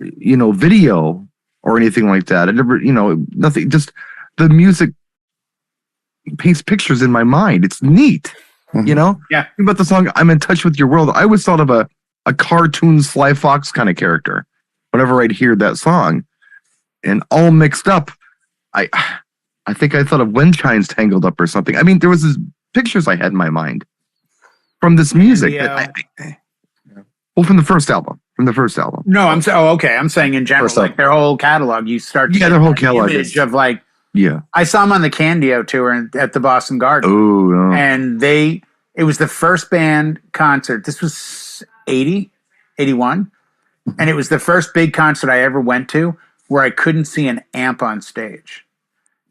video or anything like that. I never, nothing. Just the music paints pictures in my mind. It's neat. Mhm. Yeah. Think about the song "I'm in Touch with Your World." I always thought of a cartoon Sly Fox kind of character whenever I'd hear that song, and all mixed up. I think I thought of Wind Chimes Tangled Up or something. I mean, there was these pictures I had in my mind from this music. From the first album. No, I'm saying in general, First up. like their whole catalog. You start to Yeah, get their whole that catalog image is- of like. Yeah. I saw them on the Candio tour at the Boston Garden. Oh, no. And it was the first band concert. This was 80, 81. And it was the first big concert I ever went to where I couldn't see an amp on stage.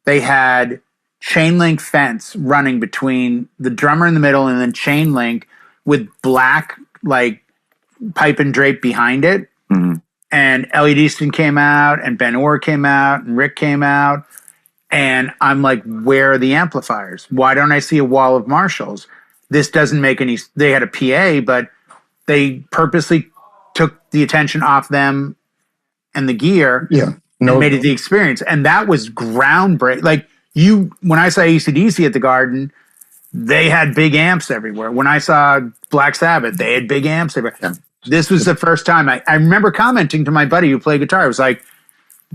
They had chain link fence running between the drummer in the middle and then chain link with black like pipe and drape behind it. Mhm. And Elliot Easton came out and Ben Orr came out and Rick came out. And I'm like, where are the amplifiers? Why don't I see a wall of Marshalls? This doesn't make any. They had a PA, but they purposely took the attention off them and the gear Yeah. and made it the experience. And that was groundbreaking. Like when I saw AC/DC at the Garden, they had big amps everywhere. When I saw Black Sabbath, they had big amps everywhere. Yeah. This was the first time I remember commenting to my buddy who played guitar. I was like,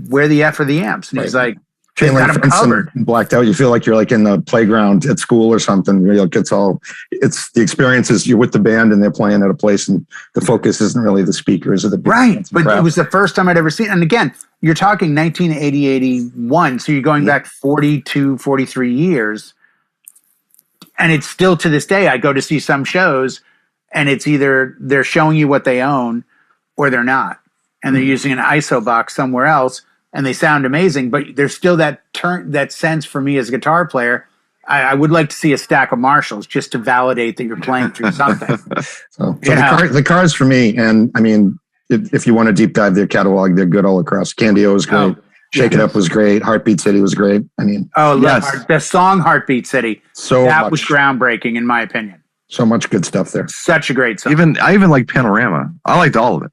where the F are the amps? And he's like, Chain they've link got 'em fence covered. and blacked out. You feel like you're like in the playground at school or something. It's the experience is you're with the band and they're playing at a place and the focus isn't really the speakers or the big Right. fancy But crap. it was the first time I'd ever seen it. And again, you're talking 1980, 81. So you're going back 42, 43 years. And it's still to this day, I go to see some shows and it's either they're showing you what they own or they're not. And they're using an ISO box somewhere else and they sound amazing, but there's still that sense for me as a guitar player. I would like to see a stack of Marshalls just to validate that you're playing through something. So the cars for me, and I mean, if you want to deep dive their catalog, they're good all across. Candy-O was great. Shake It Up was great. Heartbeat City was great. I mean, the song Heartbeat City. That was groundbreaking in my opinion. So much good stuff there. Such a great song. I even like Panorama. I liked all of it.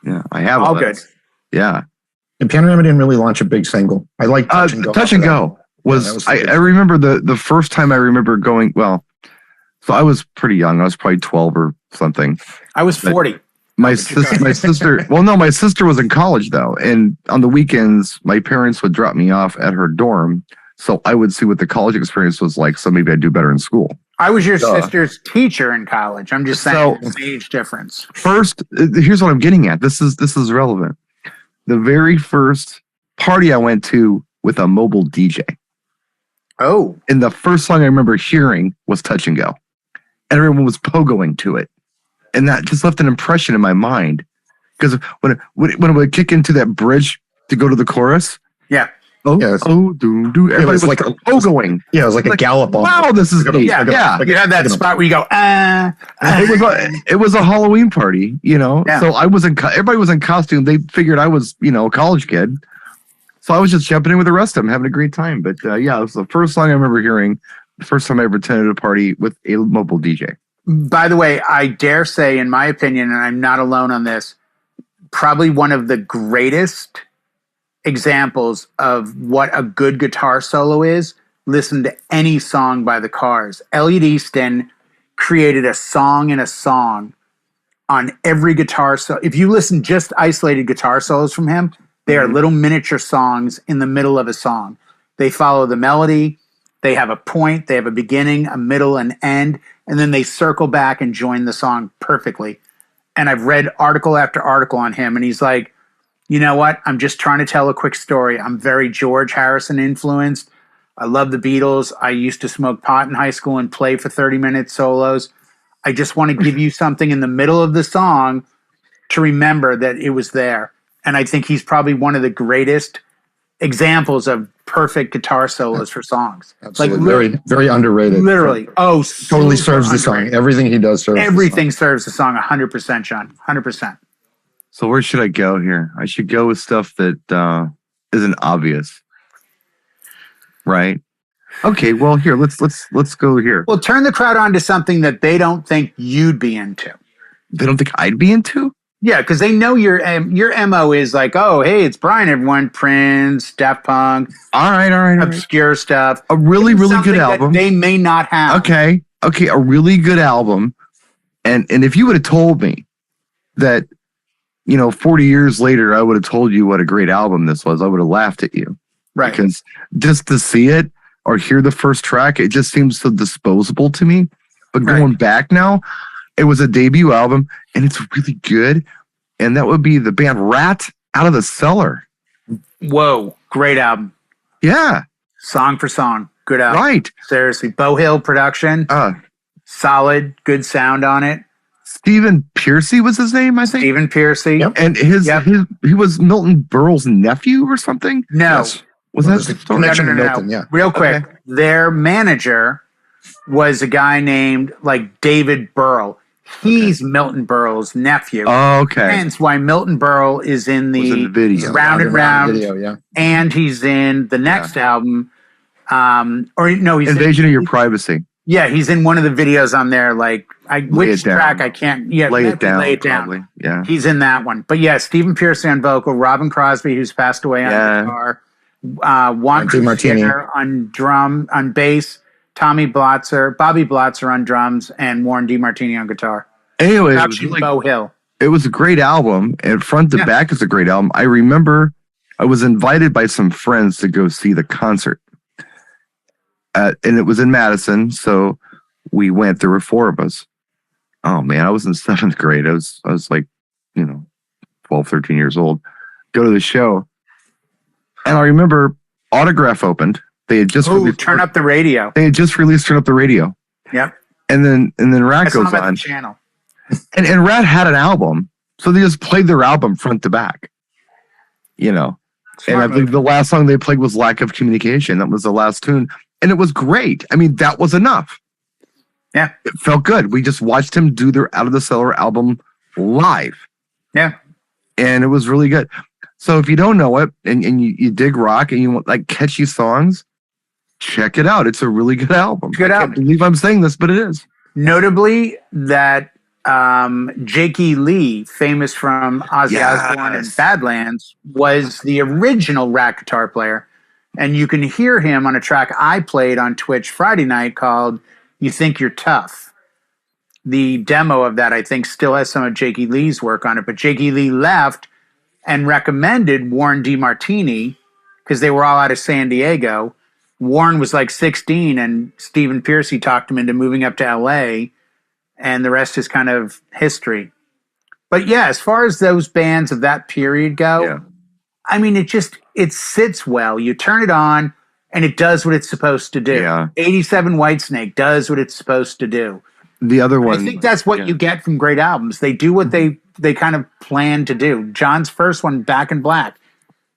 Yeah, I have all good. Yeah, and Panorama didn't really launch a big single. I like Touch and Go. Touch and Go was I remember the first time I remember going. Well, so I was pretty young. I was probably 12 or something. I was 40. My sister. Well, no, my sister was in college though, and on the weekends, my parents would drop me off at her dorm, so I would see what the college experience was like. So maybe I'd do better in school. I was your sister's teacher in college. I'm just saying the age difference. First, here's what I'm getting at. This is relevant. The very first party I went to with a mobile DJ. Oh, and the first song I remember hearing was Touch and Go, and everyone was pogoing to it. And that just left an impression in my mind because when it would kick into that bridge to go to the chorus, everybody was like pogoing. Yeah, it was like a gallop. Wow, this is neat. Yeah, you have that spot where you go. It was a Halloween party, So everybody was in costume. They figured I was, a college kid, so I was just jumping in with the rest of them, having a great time. But it was the first song I remember hearing. The first time I ever attended a party with a mobile DJ. By the way, I dare say, in my opinion, and I'm not alone on this, probably one of the greatest examples of what a good guitar solo is. Listen to any song by the Cars. Elliot Easton created a song in a song on every guitar solo. If you listen just isolated guitar solos from him, they are little miniature songs in the middle of a song. They follow the melody. They have a point. They have a beginning, a middle, an end. And then they circle back and join the song perfectly. And I've read article after article on him, and he's like, you know what? I'm just trying to tell a quick story. I'm very George Harrison influenced. I love the Beatles. I used to smoke pot in high school and play for 30-minute solos. I just want to give you something in the middle of the song to remember that it was there. And I think he's probably one of the greatest examples of perfect guitar solos for songs. Absolutely. Like very, very underrated. Literally. Oh, totally serves the song. Everything he does serves Everything serves the song 100%, John. 100%. So where should I go here? I should go with stuff that isn't obvious. Right? Okay, well here, let's go here. Well, turn the crowd on to something that they don't think you'd be into. They don't think I'd be into? Yeah, because they know your MO is like, oh, hey, it's Brian, everyone. Prince, Daft Punk. All right. Obscure stuff. A really good album. They may not have. Okay, a really good album. And if you would have told me that, 40 years later, I would have told you what a great album this was, I would have laughed at you. Right. Because just to see it or hear the first track, it just seems so disposable to me. But going back now, it was a debut album, and it's really good. And that would be the band Rat, Out of the Cellar. Whoa, great album. Yeah. Song for song, good album. Right. Seriously, Bow Hill production, solid, good sound on it. Stephen Pearcy was his name, I think. Stephen Pearcy. Yep. And he was Milton Berle's nephew or something? No. Yes. Was that the story? Connection to Milton, yeah. Real quick, their manager was a guy named David Berle. He's Milton Berle's nephew. Oh, okay. Hence why Milton Berle is in the video. Round and Round video, yeah. And he's in the next album. He's Invasion of Your Privacy. Yeah, he's in one of the videos on there. Which track I can't. Yeah, lay it down. Lay it down. Probably. Yeah, he's in that one. But yeah, Stephen Pearcy on vocal, Robin Crosby, who's passed away on guitar, Juan Crusader on bass, Bobby Blotzer on drums, and Warren DeMartini on guitar. Anyway, Bow Hill. It was a great album, and front to back is a great album. I remember I was invited by some friends to go see the concert. And it was in Madison, so we went. There were 4 of us. Oh man, I was in 7th grade. I was like, 12, 13 years old. Go to the show, and I remember Autograph opened, They had just released Turn Up the Radio. They had just released Turn Up the Radio. Yep. And then Rat goes on. The channel. And Rat had an album, so they just played their album front to back. You know. And I believe the last song they played was Lack of Communication. That was the last tune. And it was great. I mean, that was enough. Yeah. It felt good. We just watched him do their Out of the Cellar album live. Yeah. And it was really good. So if you don't know it and you dig rock and you want like catchy songs, check it out. It's a really good album. Good album. I can't believe I'm saying this, but it is. Notably that Jakey Lee, famous from Ozzy Osbourne and Badlands, was the original Rat guitar player. And you can hear him on a track I played on Twitch Friday night called You Think You're Tough. The demo of that, I think, still has some of Jakey Lee's work on it. But Jakey Lee left and recommended Warren DeMartini because they were all out of San Diego. Warren was like 16, and Stephen Pearcy talked him into moving up to L.A., and the rest is kind of history. But yeah, as far as those bands of that period go, I mean, it sits well. You turn it on, and it does what it's supposed to do. Yeah. 87 Whitesnake does what it's supposed to do. The other one, I think that's what you get from great albums. They do what they kind of plan to do. John's first one, Back in Black.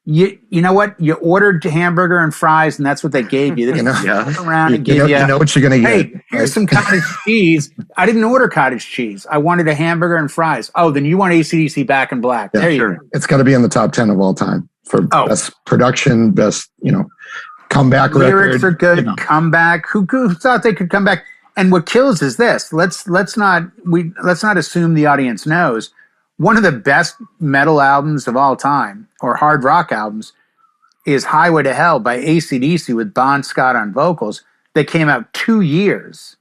You know what? You ordered hamburger and fries, and that's what they gave you. They didn't turn around and give you. You know what you're going to get. Hey, here's some cottage cheese. I didn't order cottage cheese. I wanted a hamburger and fries. Oh, then you want AC/DC Back in Black. Yeah, there you go. It's got to be in the top 10 of all time for best production, best, comeback Lyrics record. are good. Comeback. Who thought they could come back? And what kills is this. Let's not assume the audience knows. One of the best metal albums of all time, or hard rock albums, is Highway to Hell by AC/DC with Bon Scott on vocals that came out 2 years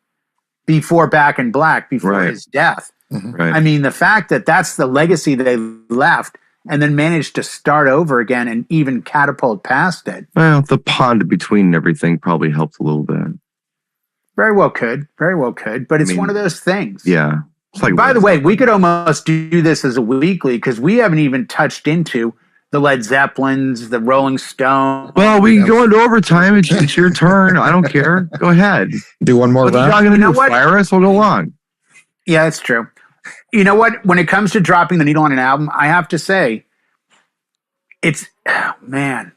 before Back in Black, before his death. Right. I mean, the fact that that's the legacy they left and then managed to start over again and even catapult past it. Well, the pond between everything probably helped a little bit. Very well could. But it's one of those things. Yeah. Like by the way, we could almost do this as a weekly because we haven't even touched into the Led Zeppelins, the Rolling Stones. Well, we can go into overtime. It's your turn. I don't care. Go ahead. Do one more of that. You're not going to fire us. We'll go along. Yeah, that's true. You know what? When it comes to dropping the needle on an album, I have to say, man.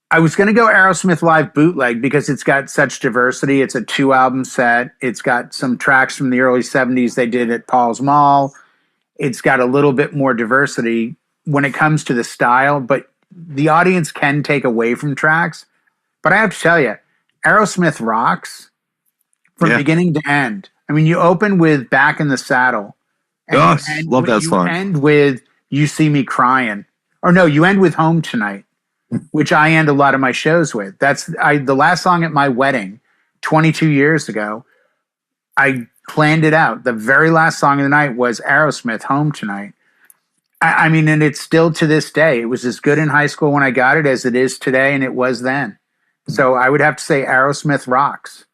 I was going to go Aerosmith Live Bootleg because it's got such diversity. It's a 2-album set. It's got some tracks from the early 70s they did at Paul's Mall. It's got a little bit more diversity when it comes to the style, but the audience can take away from tracks. But I have to tell you, Aerosmith rocks from beginning to end. I mean, you open with Back in the Saddle. And love that song. You end with You See Me Crying. Or no, you end with Home Tonight, which I end a lot of my shows with. That's the last song at my wedding 22 years ago. I planned it out. The very last song of the night was Aerosmith, Home Tonight. I mean, and it's still to this day. It was as good in high school when I got it as it is today, and it was then. So I would have to say Aerosmith rocks.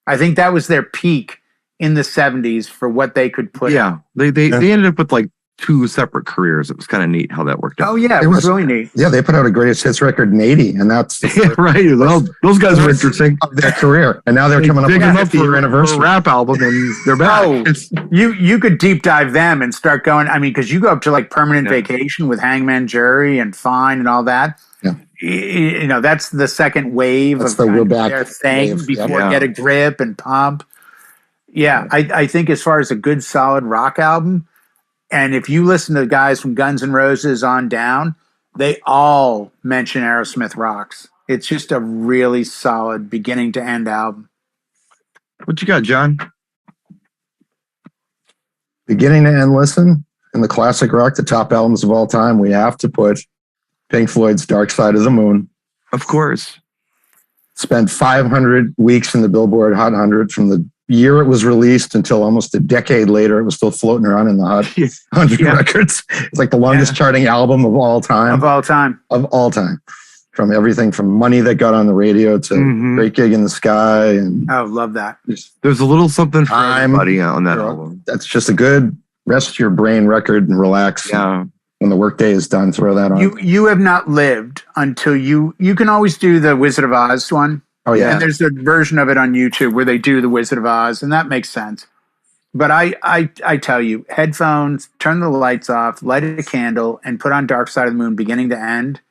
I think that was their peak in the 70s for what they could put. Yeah, they ended up with like 2 separate careers. It was kind of neat how that worked out. Oh, yeah, it was really neat. Yeah, they put out a greatest hits record in 80, and that's... right. Well, those guys were interesting. Of their career, and now they're coming up with a 50-year anniversary. A rap album, and they're back. Oh, you could deep dive them and start going, I mean, because you go up to like Permanent Vacation with Hangman Jury and Fine and all that. Yeah. You know, that's the second wave that's of the We're Back their thing before Yeah. Get a Grip and Pump. Yeah, I think as far as a good, solid rock album, and if you listen to the guys from Guns N' Roses on down, they all mention Aerosmith rocks. It's just a really solid beginning to end album. What you got, John? Beginning to end listen, in the classic rock, the top albums of all time, we have to put Pink Floyd's Dark Side of the Moon. Of course. Spent 500 weeks in the Billboard Hot 100 from the year it was released until almost a decade later. It was still floating around in the Hot 100 records. It's like the longest charting album of all time. Of all time. Of all time. From everything from Money That Got on the Radio to Great Gig in the Sky. And oh, love that. There's a little something for everybody on that album. That's just a good rest your brain record and relax. Yeah. when the workday is done, throw that on. You have not lived until you can always do the Wizard of Oz one. Oh yeah. And there's a version of it on YouTube where they do the Wizard of Oz, and that makes sense. But I tell you, headphones, turn the lights off, light a candle, and put on Dark Side of the Moon beginning to end.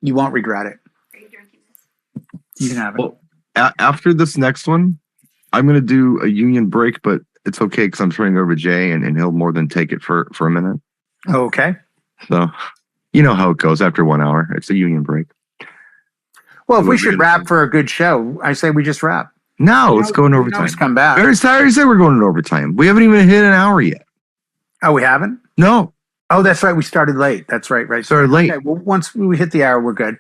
You won't regret it. You can have it. Well, after this next one, I'm going to do a union break, but it's okay because I'm turning over to Jay, and he'll more than take it for a minute. Okay. So, you know how it goes after 1 hour. It's a union break. Well, if we should wrap for a good show, I say we just wrap. No, let's go in overtime. Let's come back. Very sorry to say we're going in overtime. We haven't even hit an hour yet. Oh, we haven't? No. Oh, that's right. We started late. That's right. Right. Started late. Okay, well, once we hit the hour, we're good.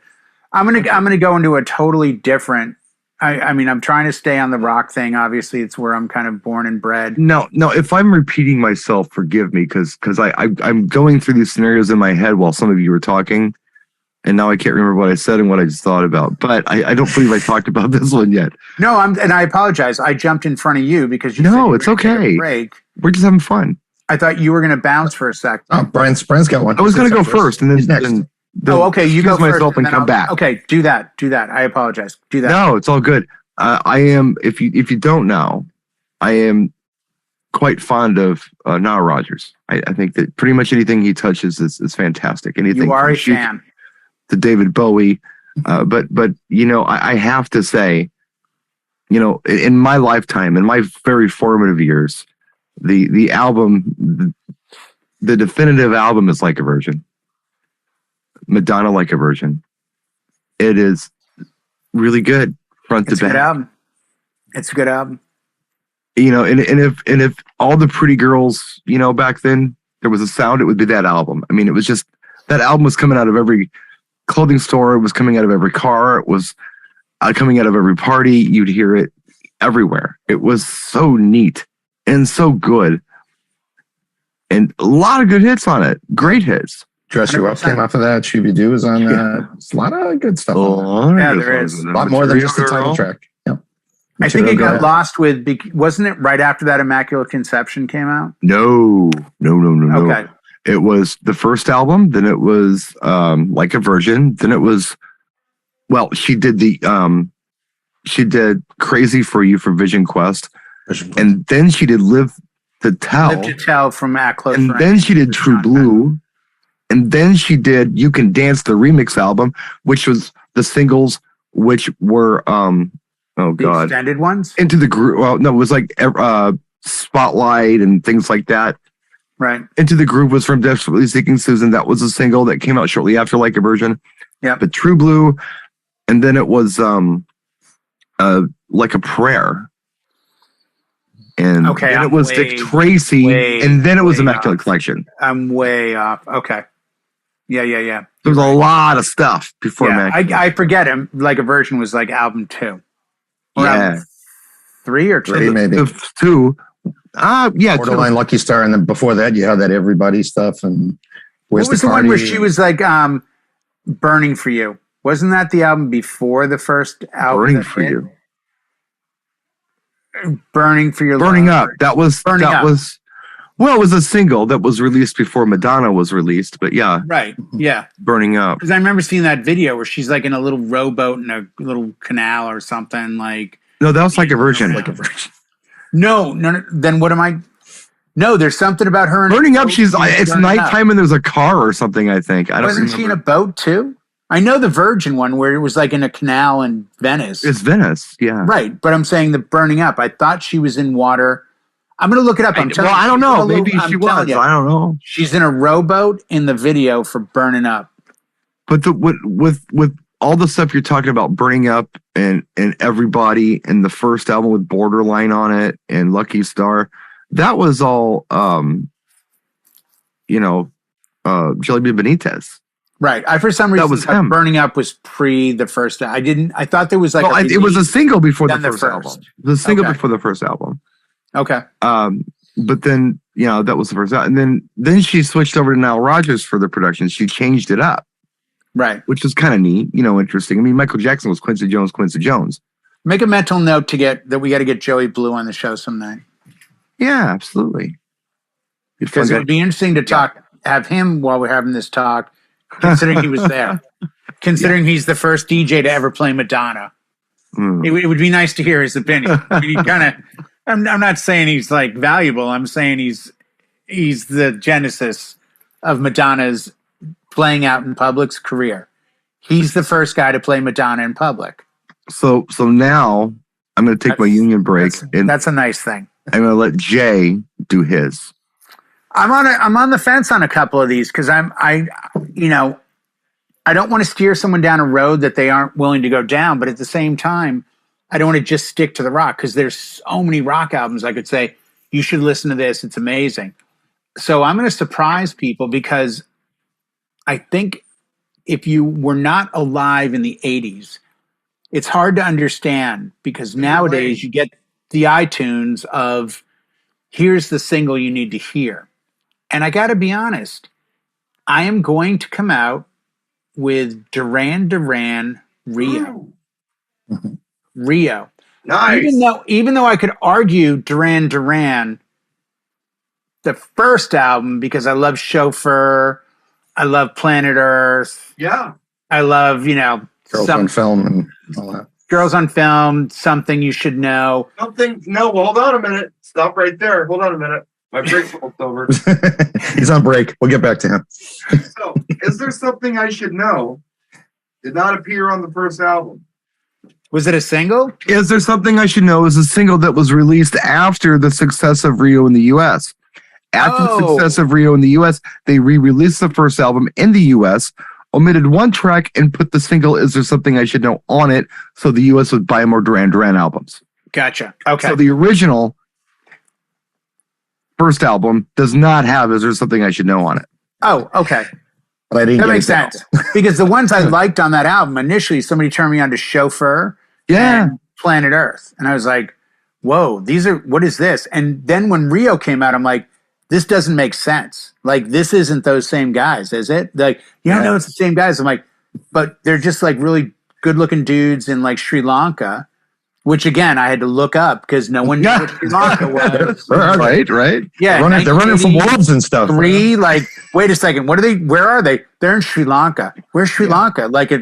I'm gonna go into a totally different. I mean, I'm trying to stay on the rock thing. Obviously, it's where I'm kind of born and bred. No. If I'm repeating myself, forgive me, because I'm going through these scenarios in my head while some of you were talking, and now I can't remember what I said and what I just thought about. But I don't believe I talked about this one yet. No, and I apologize. I jumped in front of you because you. No, said it's okay. Break. We're just having fun. I thought you were going to bounce for a sec. Oh, Brian's got one. I was going to go first, and then He's next. Okay. You go first, myself and come back. Okay, do that. I apologize. Do that. No, it's all good. I am. If you don't know, I am quite fond of Nile Rodgers. I think that pretty much anything he touches is fantastic. Anything you are from a Chic fan. to David Bowie, but you know, I have to say, you know, in my lifetime, in my very formative years, the album, the definitive album is Like a Virgin. Madonna, Like a Virgin. It is really good. Front to back. It's a good album. It's a good album. You know, and if all the pretty girls, you know, back then there was a sound, it would be that album. I mean, it was just that album was coming out of every clothing store. It was coming out of every car. It was coming out of every party. You'd hear it everywhere. It was so neat and so good, and a lot of good hits on it. Great hits. Dress You Up came off of that. Shooby Doo is on that. It's a lot of good stuff. Yeah, there is. A lot more than just the title track. Yep. I think it got lost with, wasn't it right after that Immaculate Conception came out? No. Okay. It was the first album, then it was Like a Virgin, then it was, well, she did Crazy for You for Vision Quest, and then she did Live to Tell. Live to Tell from Act Close. And then she did True Blue. And then she did You Can Dance, the remix album, which was the singles, which were the extended ones. Into the Groove. Well, no, it was like Spotlight and things like that. Right. Into the Groove was from Desperately Seeking Susan. That was a single that came out shortly after Like a Virgin. Yeah. But True Blue, and then it was Like a Prayer. And then it was Dick Tracy, and then it was Immaculate Collection. I'm way off. Okay. Yeah. There was a lot of stuff before Immaculate. I forget him. Like a Virgin was like album 2. Or album 3 or 2? 3 maybe. 2. Yeah. Borderline 2. Lucky Star, and then before that you had that Everybody stuff. And what was the one where she was like Burning for You? Wasn't that the album before the first album? Burning for You. Burning for Your Burning Love. Up. That was well, it was a single that was released before Madonna was released, but yeah. Right. Yeah. Burning Up. Because I remember seeing that video where she's like in a little rowboat in a little canal or something. Like, no, that was Like a Virgin. No. Then what am I? No, there's something about her. Burning Up. It's nighttime and there's a car or something. I think. Wasn't she in a boat too? I know the Virgin one where it was like in a canal in Venice. It's Venice, yeah. Right, but I'm saying the Burning Up. I thought she was in water. I'm going to look it up. I don't know. Maybe she was. I don't know. She's in a rowboat in the video for Burning Up. But with all the stuff you're talking about, Burning Up and Everybody, and the first album with Borderline on it and Lucky Star, that was all, Jelly Bean Benitez. Right. I for some reason that was him. Burning Up was pre the first. I thought there was like it was a single before the first album. The single before the first album. Okay. But then that was the first album, and then she switched over to Nile Rodgers for the production. She changed it up. Right. Which was kind of neat, interesting. I mean, Michael Jackson was Quincy Jones. Make a mental note we got to get Joey Blue on the show someday. Yeah, absolutely. Because it would be interesting to talk have him while we're having this talk, considering he was there. Considering he's the first DJ to ever play Madonna. It would be nice to hear his opinion. I mean, he kind of, I'm not saying he's like valuable. I'm saying he's the genesis of Madonna's playing out in public's career. He's the first guy to play Madonna in public. So now I'm going to take my union break. That's a nice thing. I'm going to let Jay do his. I'm on the fence on a couple of these because I don't want to steer someone down a road that they aren't willing to go down, but at the same time, I don't want to just stick to the rock because there's so many rock albums I could say, you should listen to this. It's amazing. So I'm going to surprise people because I think if you were not alive in the 80s, it's hard to understand because nowadays you get the iTunes of here's the single you need to hear. And I got to be honest, I am going to come out with Duran Duran Rio. Rio. Nice. Even though I could argue Duran Duran, the first album, because I love Chauffeur, I love Planet Earth. Yeah. I love, Girls on Film and all that. Girls on Film, Something You Should Know. No, hold on a minute. Stop right there. Hold on a minute. My break's almost over. He's on break. We'll get back to him. So, Is There Something I Should Know did not appear on the first album. Was it a single? Is There Something I Should Know is a single that was released after the success of Rio in the U.S. After the success of Rio in the U.S., they re-released the first album in the U.S., omitted one track, and put the single Is There Something I Should Know on it so the U.S. would buy more Duran Duran albums. Gotcha. Okay. So the original first album does not have Is There Something I Should Know on it. Oh, okay. But I didn't That get makes sense. Because the ones I liked on that album, initially somebody turned me on to Chauffeur and Planet Earth. And I was like, whoa, what is this? And then when Rio came out, I'm like, this doesn't make sense. Like, this isn't those same guys, is it? Like, no, it's the same guys. I'm like, but they're just like really good looking dudes in like Sri Lanka, which again, I had to look up because no one knew what Sri Lanka was. Right. Yeah. They're running from wolves and stuff. Like, wait a second. Where are they? They're in Sri Lanka. Where's Sri Lanka? Like,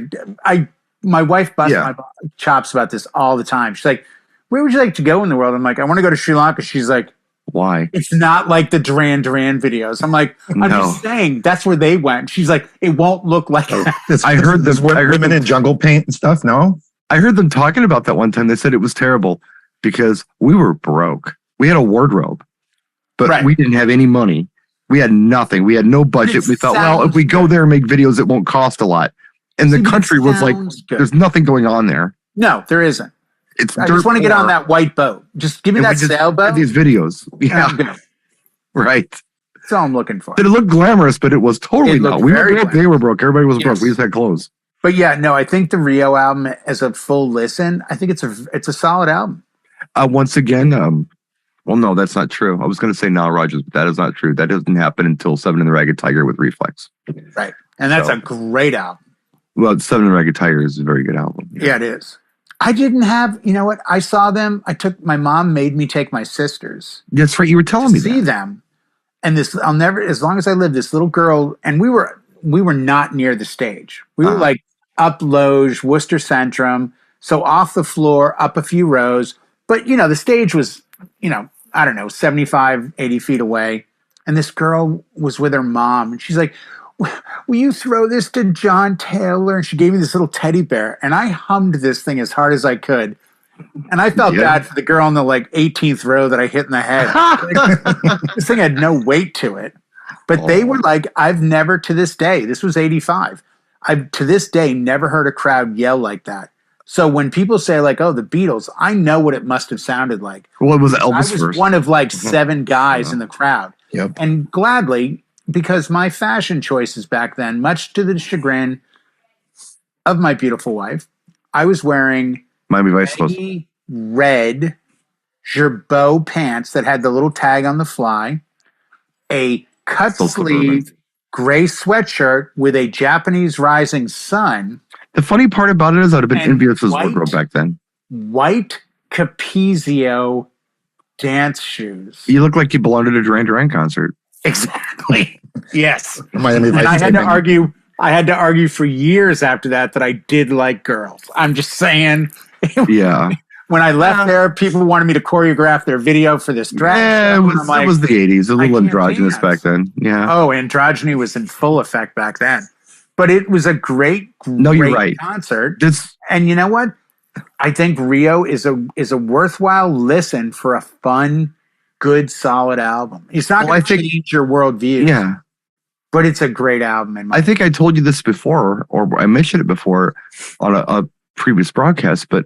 my wife busts my chops about this all the time. She's like, where would you like to go in the world? I'm like, I want to go to Sri Lanka. She's like, why? It's not like the Duran Duran videos. I'm like, I'm just saying that's where they went. She's like, it won't look like that. I heard women in jungle paint and stuff. No, I heard them talking about that one time. They said it was terrible because we were broke. We had a wardrobe, but we didn't have any money. We had nothing. We had no budget. We thought, well, if we go there and make videos, it won't cost a lot. And the country was like, there's nothing going on there. No, there isn't. I just want to get on that white boat. Just give me that sailboat. These videos. Yeah. Right. That's all I'm looking for. Did it look glamorous, but it was totally not. We were broke. They were broke. Everybody was broke. We just had clothes. But yeah, no, I think the Rio album as a full listen, I think it's a solid album. Once again, well, no, that's not true. I was going to say Nile Rodgers, but that is not true. That doesn't happen until Seven and the Ragged Tiger with Reflex. Right. And that's a great album. Well, Seven and the Ragged Tiger is a very good album. Yeah, it is. I didn't have, you know what? I saw them. My mom made me take my sisters. That's right. You were telling me that. See them. And I'll never, as long as I live, this little girl, and we were not near the stage. We were like up Loge, Worcester Centrum. So off the floor, up a few rows. But, the stage was, I don't know, 75, 80 feet away. And this girl was with her mom. And she's like, will you throw this to John Taylor? And she gave me this little teddy bear. And I hummed this thing as hard as I could. And I felt bad for the girl in the 18th row that I hit in the head. This thing had no weight to it. But they were like, I've never to this day, this was 85. I've to this day never heard a crowd yell like that. So when people say the Beatles, I know what it must have sounded like. Well, it was Elvis I was first. one of 7 guys in the crowd. Yep. And gladly, because my fashion choices back then, much to the chagrin of my beautiful wife, I was wearing Miami Vice red Girbaud pants that had the little tag on the fly, a cut sleeve gray sweatshirt with a Japanese rising sun. The funny part about it is I'd have been envious of his wardrobe back then. White Capezio dance shoes. You look like you belonged at a Duran Duran concert. Exactly. Yes. Miami And Vice I had type to band. argue. I had to argue for years after that I did like girls. I'm just saying. Yeah. When I left there, people wanted me to choreograph their video for this drag Yeah, show. And I'm like, it was the 80s. A I little can't androgynous dance. back then. Yeah. Oh, androgyny was in full effect back then. But it was a great you're right. concert. This, And you know what? I think Rio is a worthwhile listen for a fun, good, solid album. It's not going to change your worldview. Yeah. But it's a great album. I think I told you this before, or I mentioned it before on a previous broadcast, but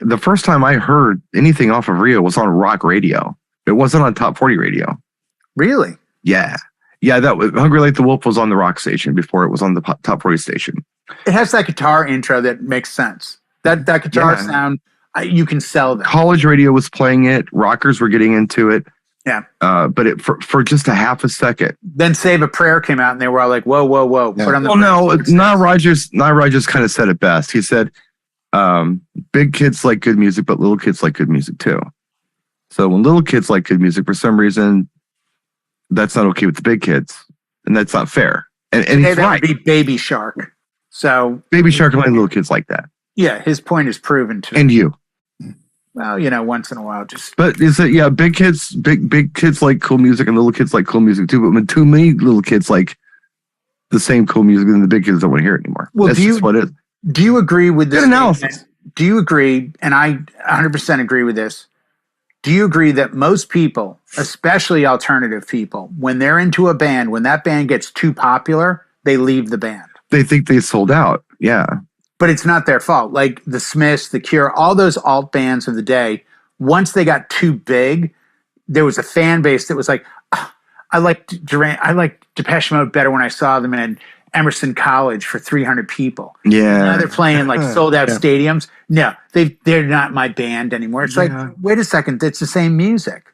the first time I heard anything off of Rio was on rock radio. It wasn't on Top 40 radio. Really? Yeah. Yeah, that was Hungry Like the Wolf was on the rock station before it was on the Top 40 station. It has that guitar intro that makes sense. That guitar sound, you can sell that. College radio was playing it. Rockers were getting into it. Yeah. But it for just a half a second. Then Save a Prayer came out and they were all like, whoa, whoa, whoa. Yeah. Put on the Nile Rodgers kind of said it best. He said, big kids like good music, but little kids like good music too. So when little kids like good music, for some reason, that's not okay with the big kids. And that's not fair. And he's that right. would be Baby Shark. So Baby Shark and little kids like that. yeah, his point is proven to And you. well, once in a while, just But is it big kids like cool music and little kids like cool music too. But when too many little kids like the same cool music, then the big kids don't want to hear it anymore. Well, that's just what it is. Do you agree with this Good analysis. statement? Do you agree, and I 100% agree with this, do you agree that most people, especially alternative people, when they're into a band, when that band gets too popular, they leave the band? They think they sold out. Yeah. But it's not their fault. Like the Smiths, the Cure, all those alt bands of the day, once they got too big, there was a fan base that was like, I liked Depeche Mode better when I saw them in Emerson College for 300 people. Yeah. Now they're playing like sold out stadiums. No, they're not my band anymore. It's like, wait a second, it's the same music.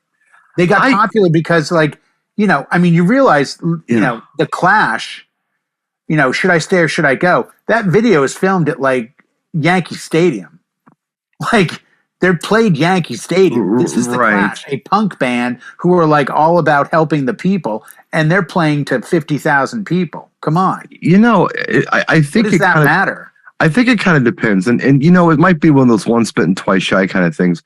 They got popular because you realize, the Clash, should I stay or should I go? That video is filmed at like Yankee Stadium. Like they're played Yankee Stadium. This is the Clash, a punk band who are like all about helping the people, and they're playing to 50,000 people. Come on. I think what does that matter? I think it kind of depends. And it might be one of those once bitten, twice shy kind of things,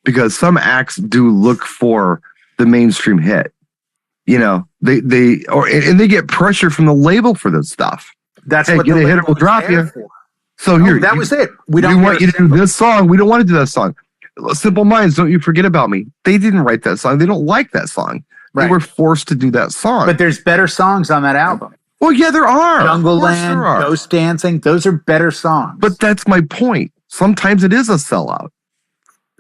because some acts do look for the mainstream hit. They get pressure from the label for this stuff. That's hey, what get the a hit, we'll drop you. For. So here, that was it. We want you to do this song. We don't want to do that song. Simple Minds, Don't You Forget About Me. They didn't write that song. They don't like that song. Right. They were forced to do that song. But there's better songs on that album. Well, yeah, there are. Jungle Land, Ghost Dancing. Those are better songs. But that's my point. Sometimes it is a sellout.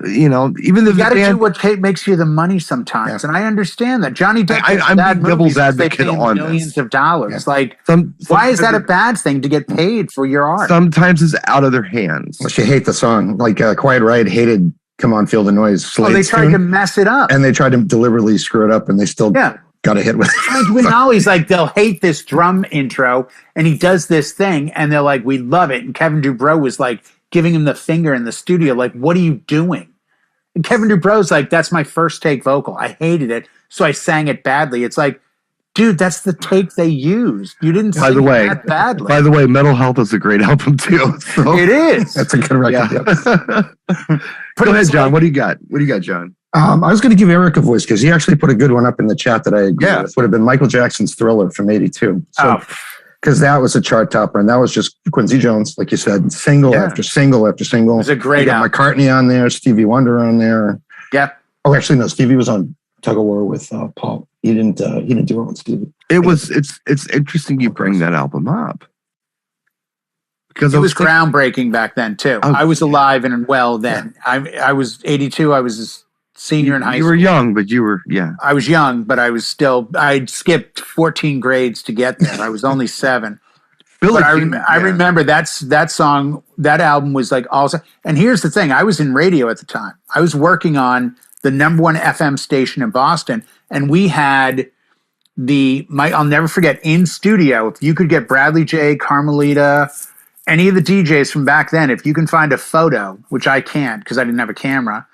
Even the you got to do what makes you the money sometimes, and I understand that. Johnny Depp, I'm devil's advocate on millions of dollars. Like, why is that a bad thing to get paid for your art? Sometimes it's out of their hands. Unless you hate the song, like Quiet Riot hated "Come On, Feel the Noise." They tried to mess it up, and they tried to deliberately screw it up, and they still got a hit with it. Like with Ollie's, like they'll hate this drum intro, and he does this thing, and they're like, "We love it." And Kevin Dubrow was like giving him the finger in the studio, like, "What are you doing?" And Kevin Dubrow's like, "That's my first take vocal. I hated it, so I sang it badly." It's like, dude, that's the take they used. You didn't sing it that badly. By the way, Mental Health is a great album too. So. It is. That's a good record. Yeah. Go ahead, John. What do you got? John? I was going to give Eric a voice because he actually put a good one up in the chat that I agree with. Would have been Michael Jackson's Thriller from '82. So, because that was a chart topper, and that was just Quincy Jones, like you said, single after single after single. It was a great album. McCartney on there, Stevie Wonder on there. Yeah. Oh, actually, no. Stevie was on Tug of War with Paul. He didn't do it with Stevie. It's interesting you bring that album up because it was groundbreaking back then too. I was alive and well then. I was 82. I was a senior in high school. You were young, but you were I was young, but I was still. I'd skipped 14 grades to get there. I was only 7. But I remember that song, that album was like also. And here's the thing: I was in radio at the time. I was working on the #1 FM station in Boston, and we had I'll never forget, in studio. If you could get Bradley J, Carmelita, any of the DJs from back then, if you can find a photo, which I can't because I didn't have a camera.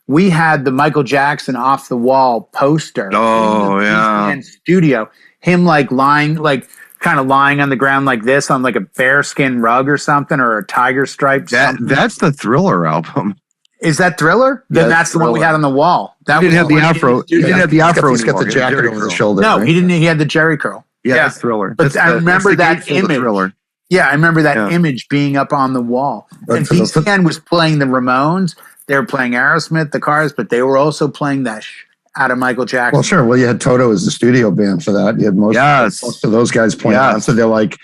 We had the Michael Jackson Off the Wall poster in studio. him like lying, like kind of lying on the ground like this on like a bearskin rug or something, or a tiger stripe. That's the Thriller album. Is that Thriller? Then that's the one we had on the wall. That didn't have the afro. He didn't have the afro. He's got the jacket over the shoulder. No, right? he didn't. He had the Jerry curl. Yeah, that's Thriller. But I remember that image. Thriller. Yeah, I remember that image being up on the wall. And BCN was playing the Ramones. They were playing Aerosmith, the Cars, but they were also playing that out of Michael Jackson. Well, sure. Well, you had Toto as the studio band for that. You had most of those guys playing on. So they're like,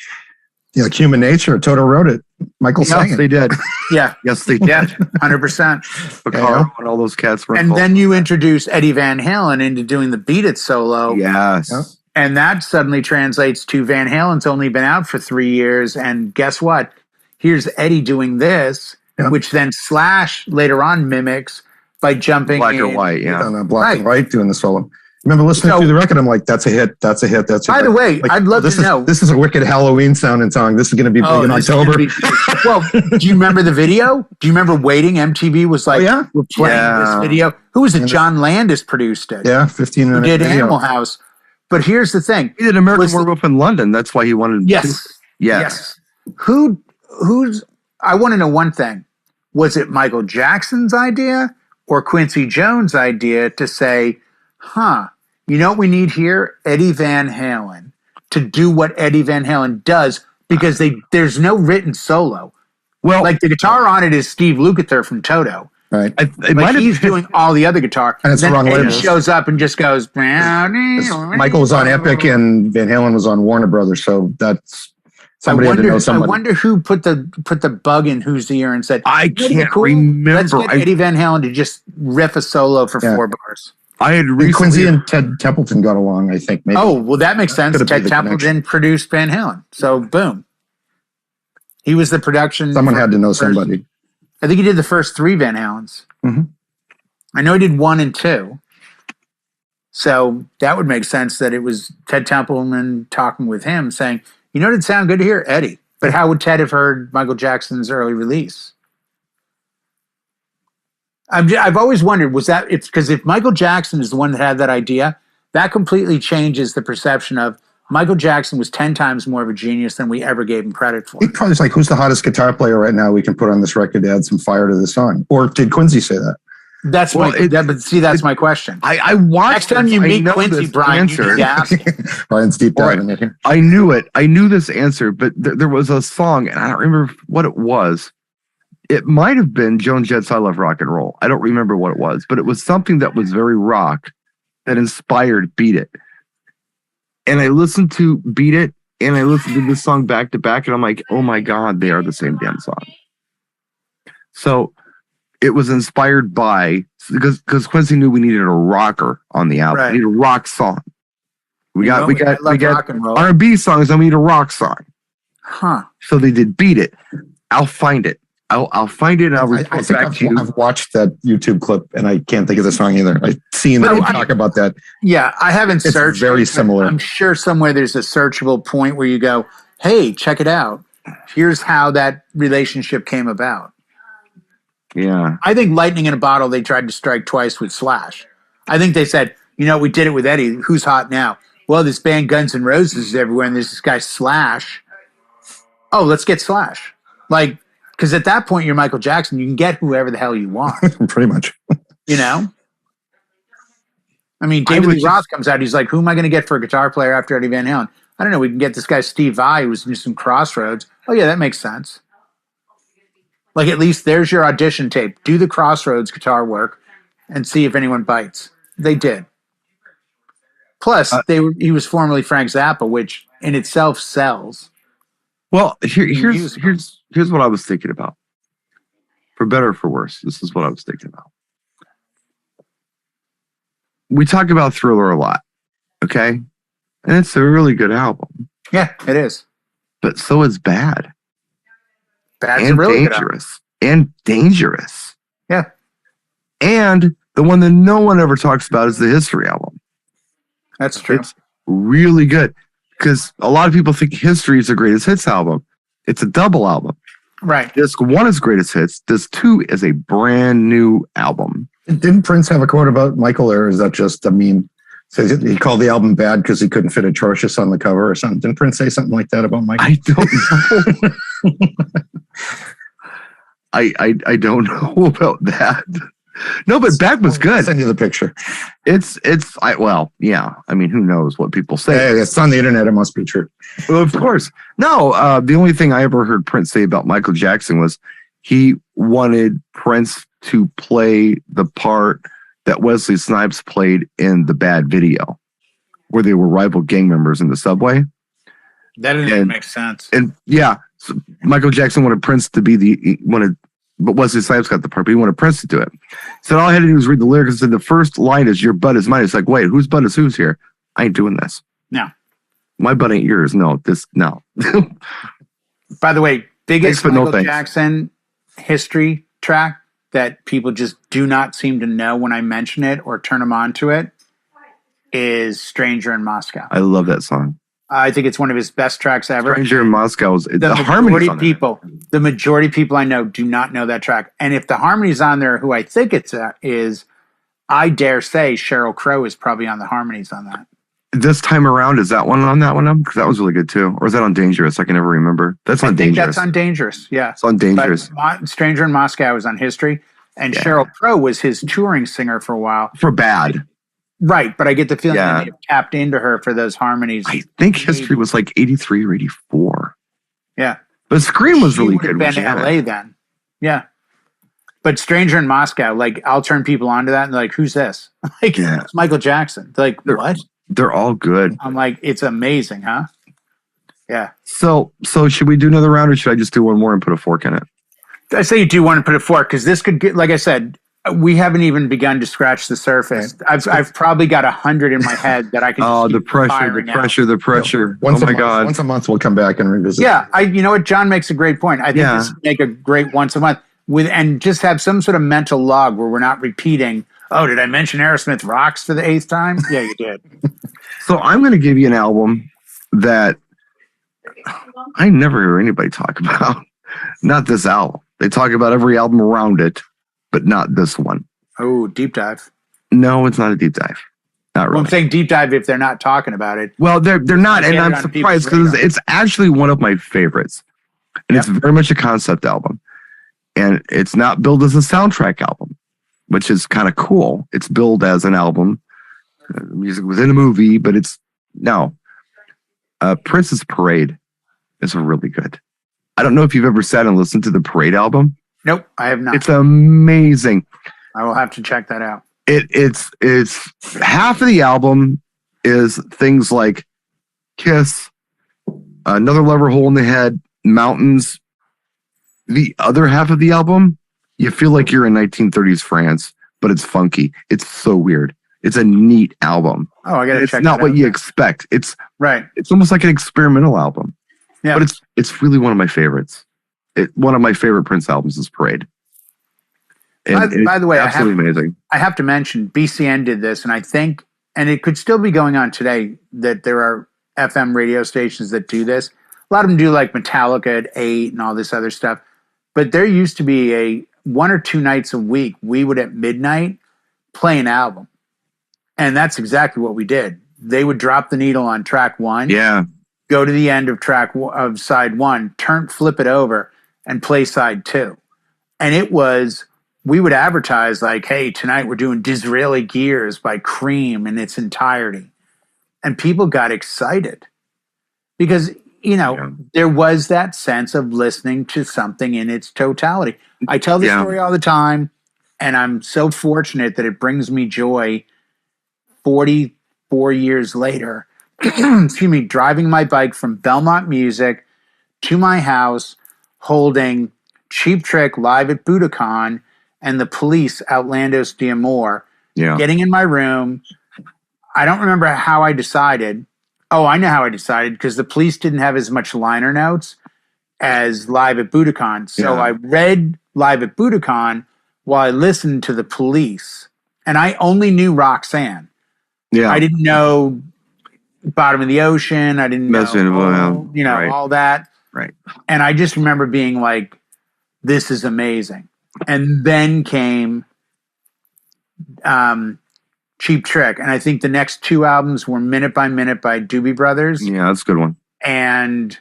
human nature. Toto wrote it. Michael sang it. They did. Yeah. Yes, they did. 100%. Picaro and all those cats were and then you introduce Eddie Van Halen into doing the Beat It solo. Yes. Yeah. And that suddenly translates to Van Halen's only been out for 3 years. And guess what? Here's Eddie doing this, which then Slash later on mimics by jumping Black or White, on Black and White doing the solo. Remember listening to the record? I'm like, that's a hit. That's a hit. That's a hit. By the way, I'd love to know. This is a wicked Halloween sounding song. This is going to be big in October. Well, do you remember the video? Do you remember Waiting? MTV was like, we're playing this video. Who was it? John Landis produced it. Yeah, 15 minutes. Did Animal House. But here's the thing. He did American Werewolf in London. That's why he wanted Yes. Who's I want to know one thing. Was it Michael Jackson's idea or Quincy Jones' idea to say, you know what we need here? Eddie Van Halen to do what Eddie Van Halen does, because there's no written solo. Well, like the guitar on it is Steve Lukather from Toto. Right. He's doing all the other guitar. And it's then the wrong Eddie label. shows up and just goes, Michael was on Epic and Van Halen was on Warner Brothers. So that's somebody had to know somebody. I wonder who put the bug in whose ear and said, I can't remember. Let's get Eddie Van Halen to just riff a solo for 4 bars. I had Quincy and Ted Templeton got along, I think. Maybe. Oh, well, that makes sense. Ted Templeton produced Van Halen. So, boom. He was the production. Someone had to know somebody. I think he did the first 3 Van Halens. Mm-hmm. I know he did 1 and 2. So that would make sense that it was Ted Templeton talking with him saying, you know, it'd sound good to hear Eddie. But how would Ted have heard Michael Jackson's early release? I've always wondered, was that it's because if Michael Jackson is the one that had that idea, that completely changes the perception of Michael Jackson was 10 times more of a genius than we ever gave him credit for. He probably was like, who's the hottest guitar player right now we can put on this record to add some fire to the song? Or did Quincy say that? That's that's my question. I watched. Next time you meet Quincy, Brian, you need to ask him. Brian's deep dive in it. I knew it. I knew this answer, but there was a song, and I don't remember what it was. It might have been Joan Jett's I Love Rock and Roll. I don't remember what it was, but it was something that was very rock that inspired Beat It. And I listened to Beat It, and I listened to this song back to back, and I'm like, oh my God, they are the same damn song. So it was inspired by, because Quincy knew we needed a rocker on the album. Right. We need a rock song. We got rock R&B songs, and we need a rock song. Huh. So they did Beat It. I'll find it. I'll find it and I'll report back to you. I've watched that YouTube clip and I can't think of the song either. I've seen them talk about that. Yeah, I haven't searched. It's very similar. I'm sure somewhere there's a searchable point where you go, hey, check it out. Here's how that relationship came about. Yeah. I think lightning in a bottle, they tried to strike twice with Slash. I think they said, you know, we did it with Eddie. Who's hot now? Well, this band Guns N' Roses is everywhere and there's this guy Slash. Oh, let's get Slash. Like, because at that point, you're Michael Jackson. You can get whoever the hell you want. Pretty much. You know? I mean, David Lee Roth comes out. He's like, who am I going to get for a guitar player after Eddie Van Halen? I don't know. We can get this guy Steve Vai, who's in some Crossroads. Oh, yeah, that makes sense. Like, at least there's your audition tape. Do the Crossroads guitar work and see if anyone bites. They did. Plus, he was formerly Frank Zappa, which in itself sells. Well, here's what I was thinking about. For better or for worse, this is what I was thinking about. We talk about Thriller a lot, okay? And it's a really good album. Yeah, it is. But so is Bad. Bad's and really dangerous. And dangerous. Yeah. And the one that no one ever talks about is the History album. That's true. It's really good. Because a lot of people think History is the greatest hits album. It's a double album. Right. Disc 1 is greatest hits. Disc 2 is a brand new album. Didn't Prince have a quote about Michael, or is that just a meme? So he called the album bad because he couldn't fit Atrocious on the cover or something. Didn't Prince say something like that about Michael? I don't know. I don't know about that. No, but Bad was good. I'll send you the picture. Yeah. I mean, who knows what people say? Hey, it's on the internet. It must be true. Well, of course. No, the only thing I ever heard Prince say about Michael Jackson was he wanted Prince to play the part that Wesley Snipes played in the Bad video, where they were rival gang members in the subway. That didn't even make sense. And yeah, so Michael Jackson wanted Prince to be but Wesley Snipes got the part, but he wanted Prince to do it. So all I had to do was read the lyrics and said the first line is "Your butt is mine." It's like, wait, whose butt is whose here? I ain't doing this. No. My butt ain't yours. No. By the way, biggest Thanks, but no Michael thanks. Jackson history track that people just do not seem to know when I mention it or turn them on to it is "Stranger in Moscow." I love that song. I think it's one of his best tracks ever. Stranger in Moscow is the majority of people I know do not know that track. And if the harmonies on there, who I think is, I dare say Sheryl Crow is probably on the harmonies on that. This time around, is that one on that one? Because that was really good too. Or is that on Dangerous? I can never remember. That's on Dangerous. That's on Dangerous. Yeah, it's on Dangerous. But Stranger in Moscow is on History, and Sheryl Crow was his touring singer for a while. For Bad. Right, but I get the feeling that they tapped into her for those harmonies. I think History was like 83 or 84. Yeah. But Scream was really good. Been in LA then. Yeah. But Stranger in Moscow, like, I'll turn people onto that and they're like, who's this? Like, it's Michael Jackson. They're like, what? They're all good. I'm like, it's amazing, huh? Yeah. So should we do another round or should I just do one more and put a fork in it? I say you do want to put a fork because this could get, like I said, we haven't even begun to scratch the surface. I've probably got 100 in my head that I can. Oh, the pressure! Once a month, we'll come back and revisit. Yeah, you know what? John makes a great point. I think this would make a great once a month and just have some sort of mental log where we're not repeating. Oh, did I mention Aerosmith Rocks for the 8th time? Yeah, you did. So I'm going to give you an album that I never hear anybody talk about. Not this album. They talk about every album around it. But not this one. Oh, deep dive. No, it's not a deep dive. Not really. Well, I'm saying deep dive if they're not talking about it. Well, they're not, and I'm surprised because it's actually one of my favorites. And it's very much a concept album. And it's not billed as a soundtrack album, which is kind of cool. It's billed as an album, music within a movie, but it's no. Prince's Parade is really good. I don't know if you've ever sat and listened to the Parade album. Nope, I have not. It's amazing. I will have to check that out. It's half of the album is things like Kiss, Another Lover, Hole in the Head, Mountains. The other half of the album, you feel like you're in 1930s France, but it's funky. It's so weird. It's a neat album. Oh, I gotta check. It's not what you expect. It's right. It's almost like an experimental album. Yeah, but it's really one of my favorites. One of my favorite Prince albums is Parade. By the way, absolutely amazing. I have to mention BCN did this, and I think, and it could still be going on today, that there are FM radio stations that do this. A lot of them do like Metallica at 8 and all this other stuff. But there used to be a 1 or 2 nights a week, we would at midnight play an album. And that's exactly what we did. They would drop the needle on track 1. Yeah. Go to the end of side 1, flip it over, and play side 2. And we would advertise like, hey, tonight we're doing Disraeli Gears by Cream in its entirety. And people got excited because, there was that sense of listening to something in its totality. I tell this story all the time, and I'm so fortunate that it brings me joy 44 years later. Excuse me, driving my bike from Belmont Music to my house, holding Cheap Trick live at Budokan and the Police Outlandos D'Amour, getting in my room. I don't remember how I decided. Oh, I know how I decided, because the Police didn't have as much liner notes as live at Budokan. So I read live at Budokan while I listened to the Police. And I only knew Roxanne. Yeah. I didn't know Bottom of the Ocean. I didn't know, all that. Right. And I just remember being like, this is amazing. And then came Cheap Trick. And I think the next two albums were Minute by Minute by Doobie Brothers Yeah, that's a good one. and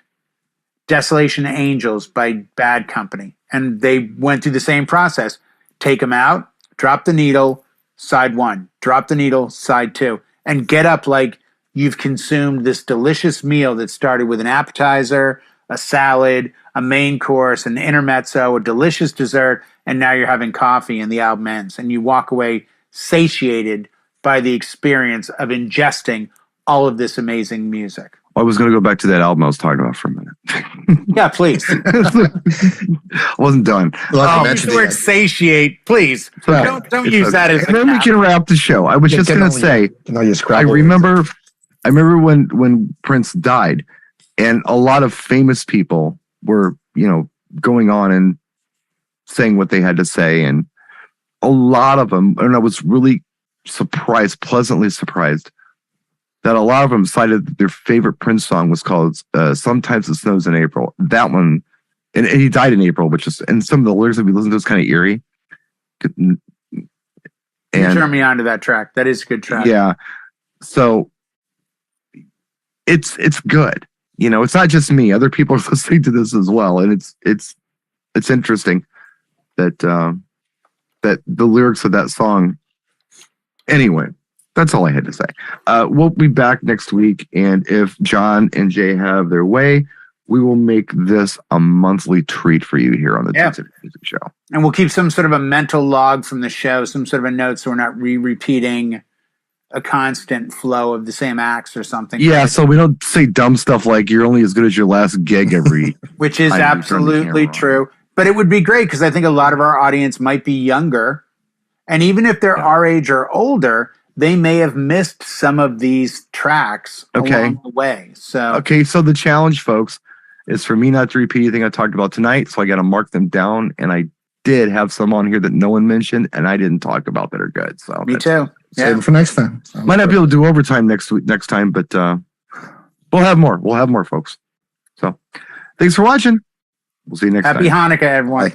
Desolation Angels by Bad Company. And they went through the same process. Take them out, drop the needle, side one, drop the needle, side two, and get up like you've consumed this delicious meal that started with an appetizer, a salad, a main course, an intermezzo, a delicious dessert, and now you're having coffee and the album ends. And you walk away satiated by the experience of ingesting all of this amazing music. I was going to go back to that album I was talking about for a minute. Yeah, please. I wasn't done. Use the word satiate, please. Okay. Don't use that as and then we can wrap the show. I was just going to say, I remember when Prince died, and a lot of famous people were, going on and saying what they had to say, and a lot of them, and I was really pleasantly surprised, that a lot of them cited that their favorite Prince song was called Sometimes It Snows in April. That one, and he died in April, and some of the lyrics that we listened to was kind of eerie. And turn me on to that track. That is a good track. Yeah. So it's good. It's not just me. Other people are listening to this as well. And it's interesting that that the lyrics of that song. Anyway, that's all I had to say. We'll be back next week, and if John and Jay have their way, we will make this a monthly treat for you here on the DJNTV Music Show. And we'll keep some sort of a mental log from the show, some sort of a note, so we're not repeating a constant flow of the same acts or something. Yeah, so we don't say dumb stuff like you're only as good as your last gig every which is absolutely true. But it would be great because I think a lot of our audience might be younger. And even if they're our age or older, they may have missed some of these tracks along the way. So the challenge, folks, is for me not to repeat anything I talked about tonight. So I got to mark them down. And I did have some on here that no one mentioned and I didn't talk about that are good. So me too. Save them for next time. Might not be able to do overtime next time, but we'll have more. We'll have more, folks. So thanks for watching. We'll see you next time. Happy Hanukkah, everyone.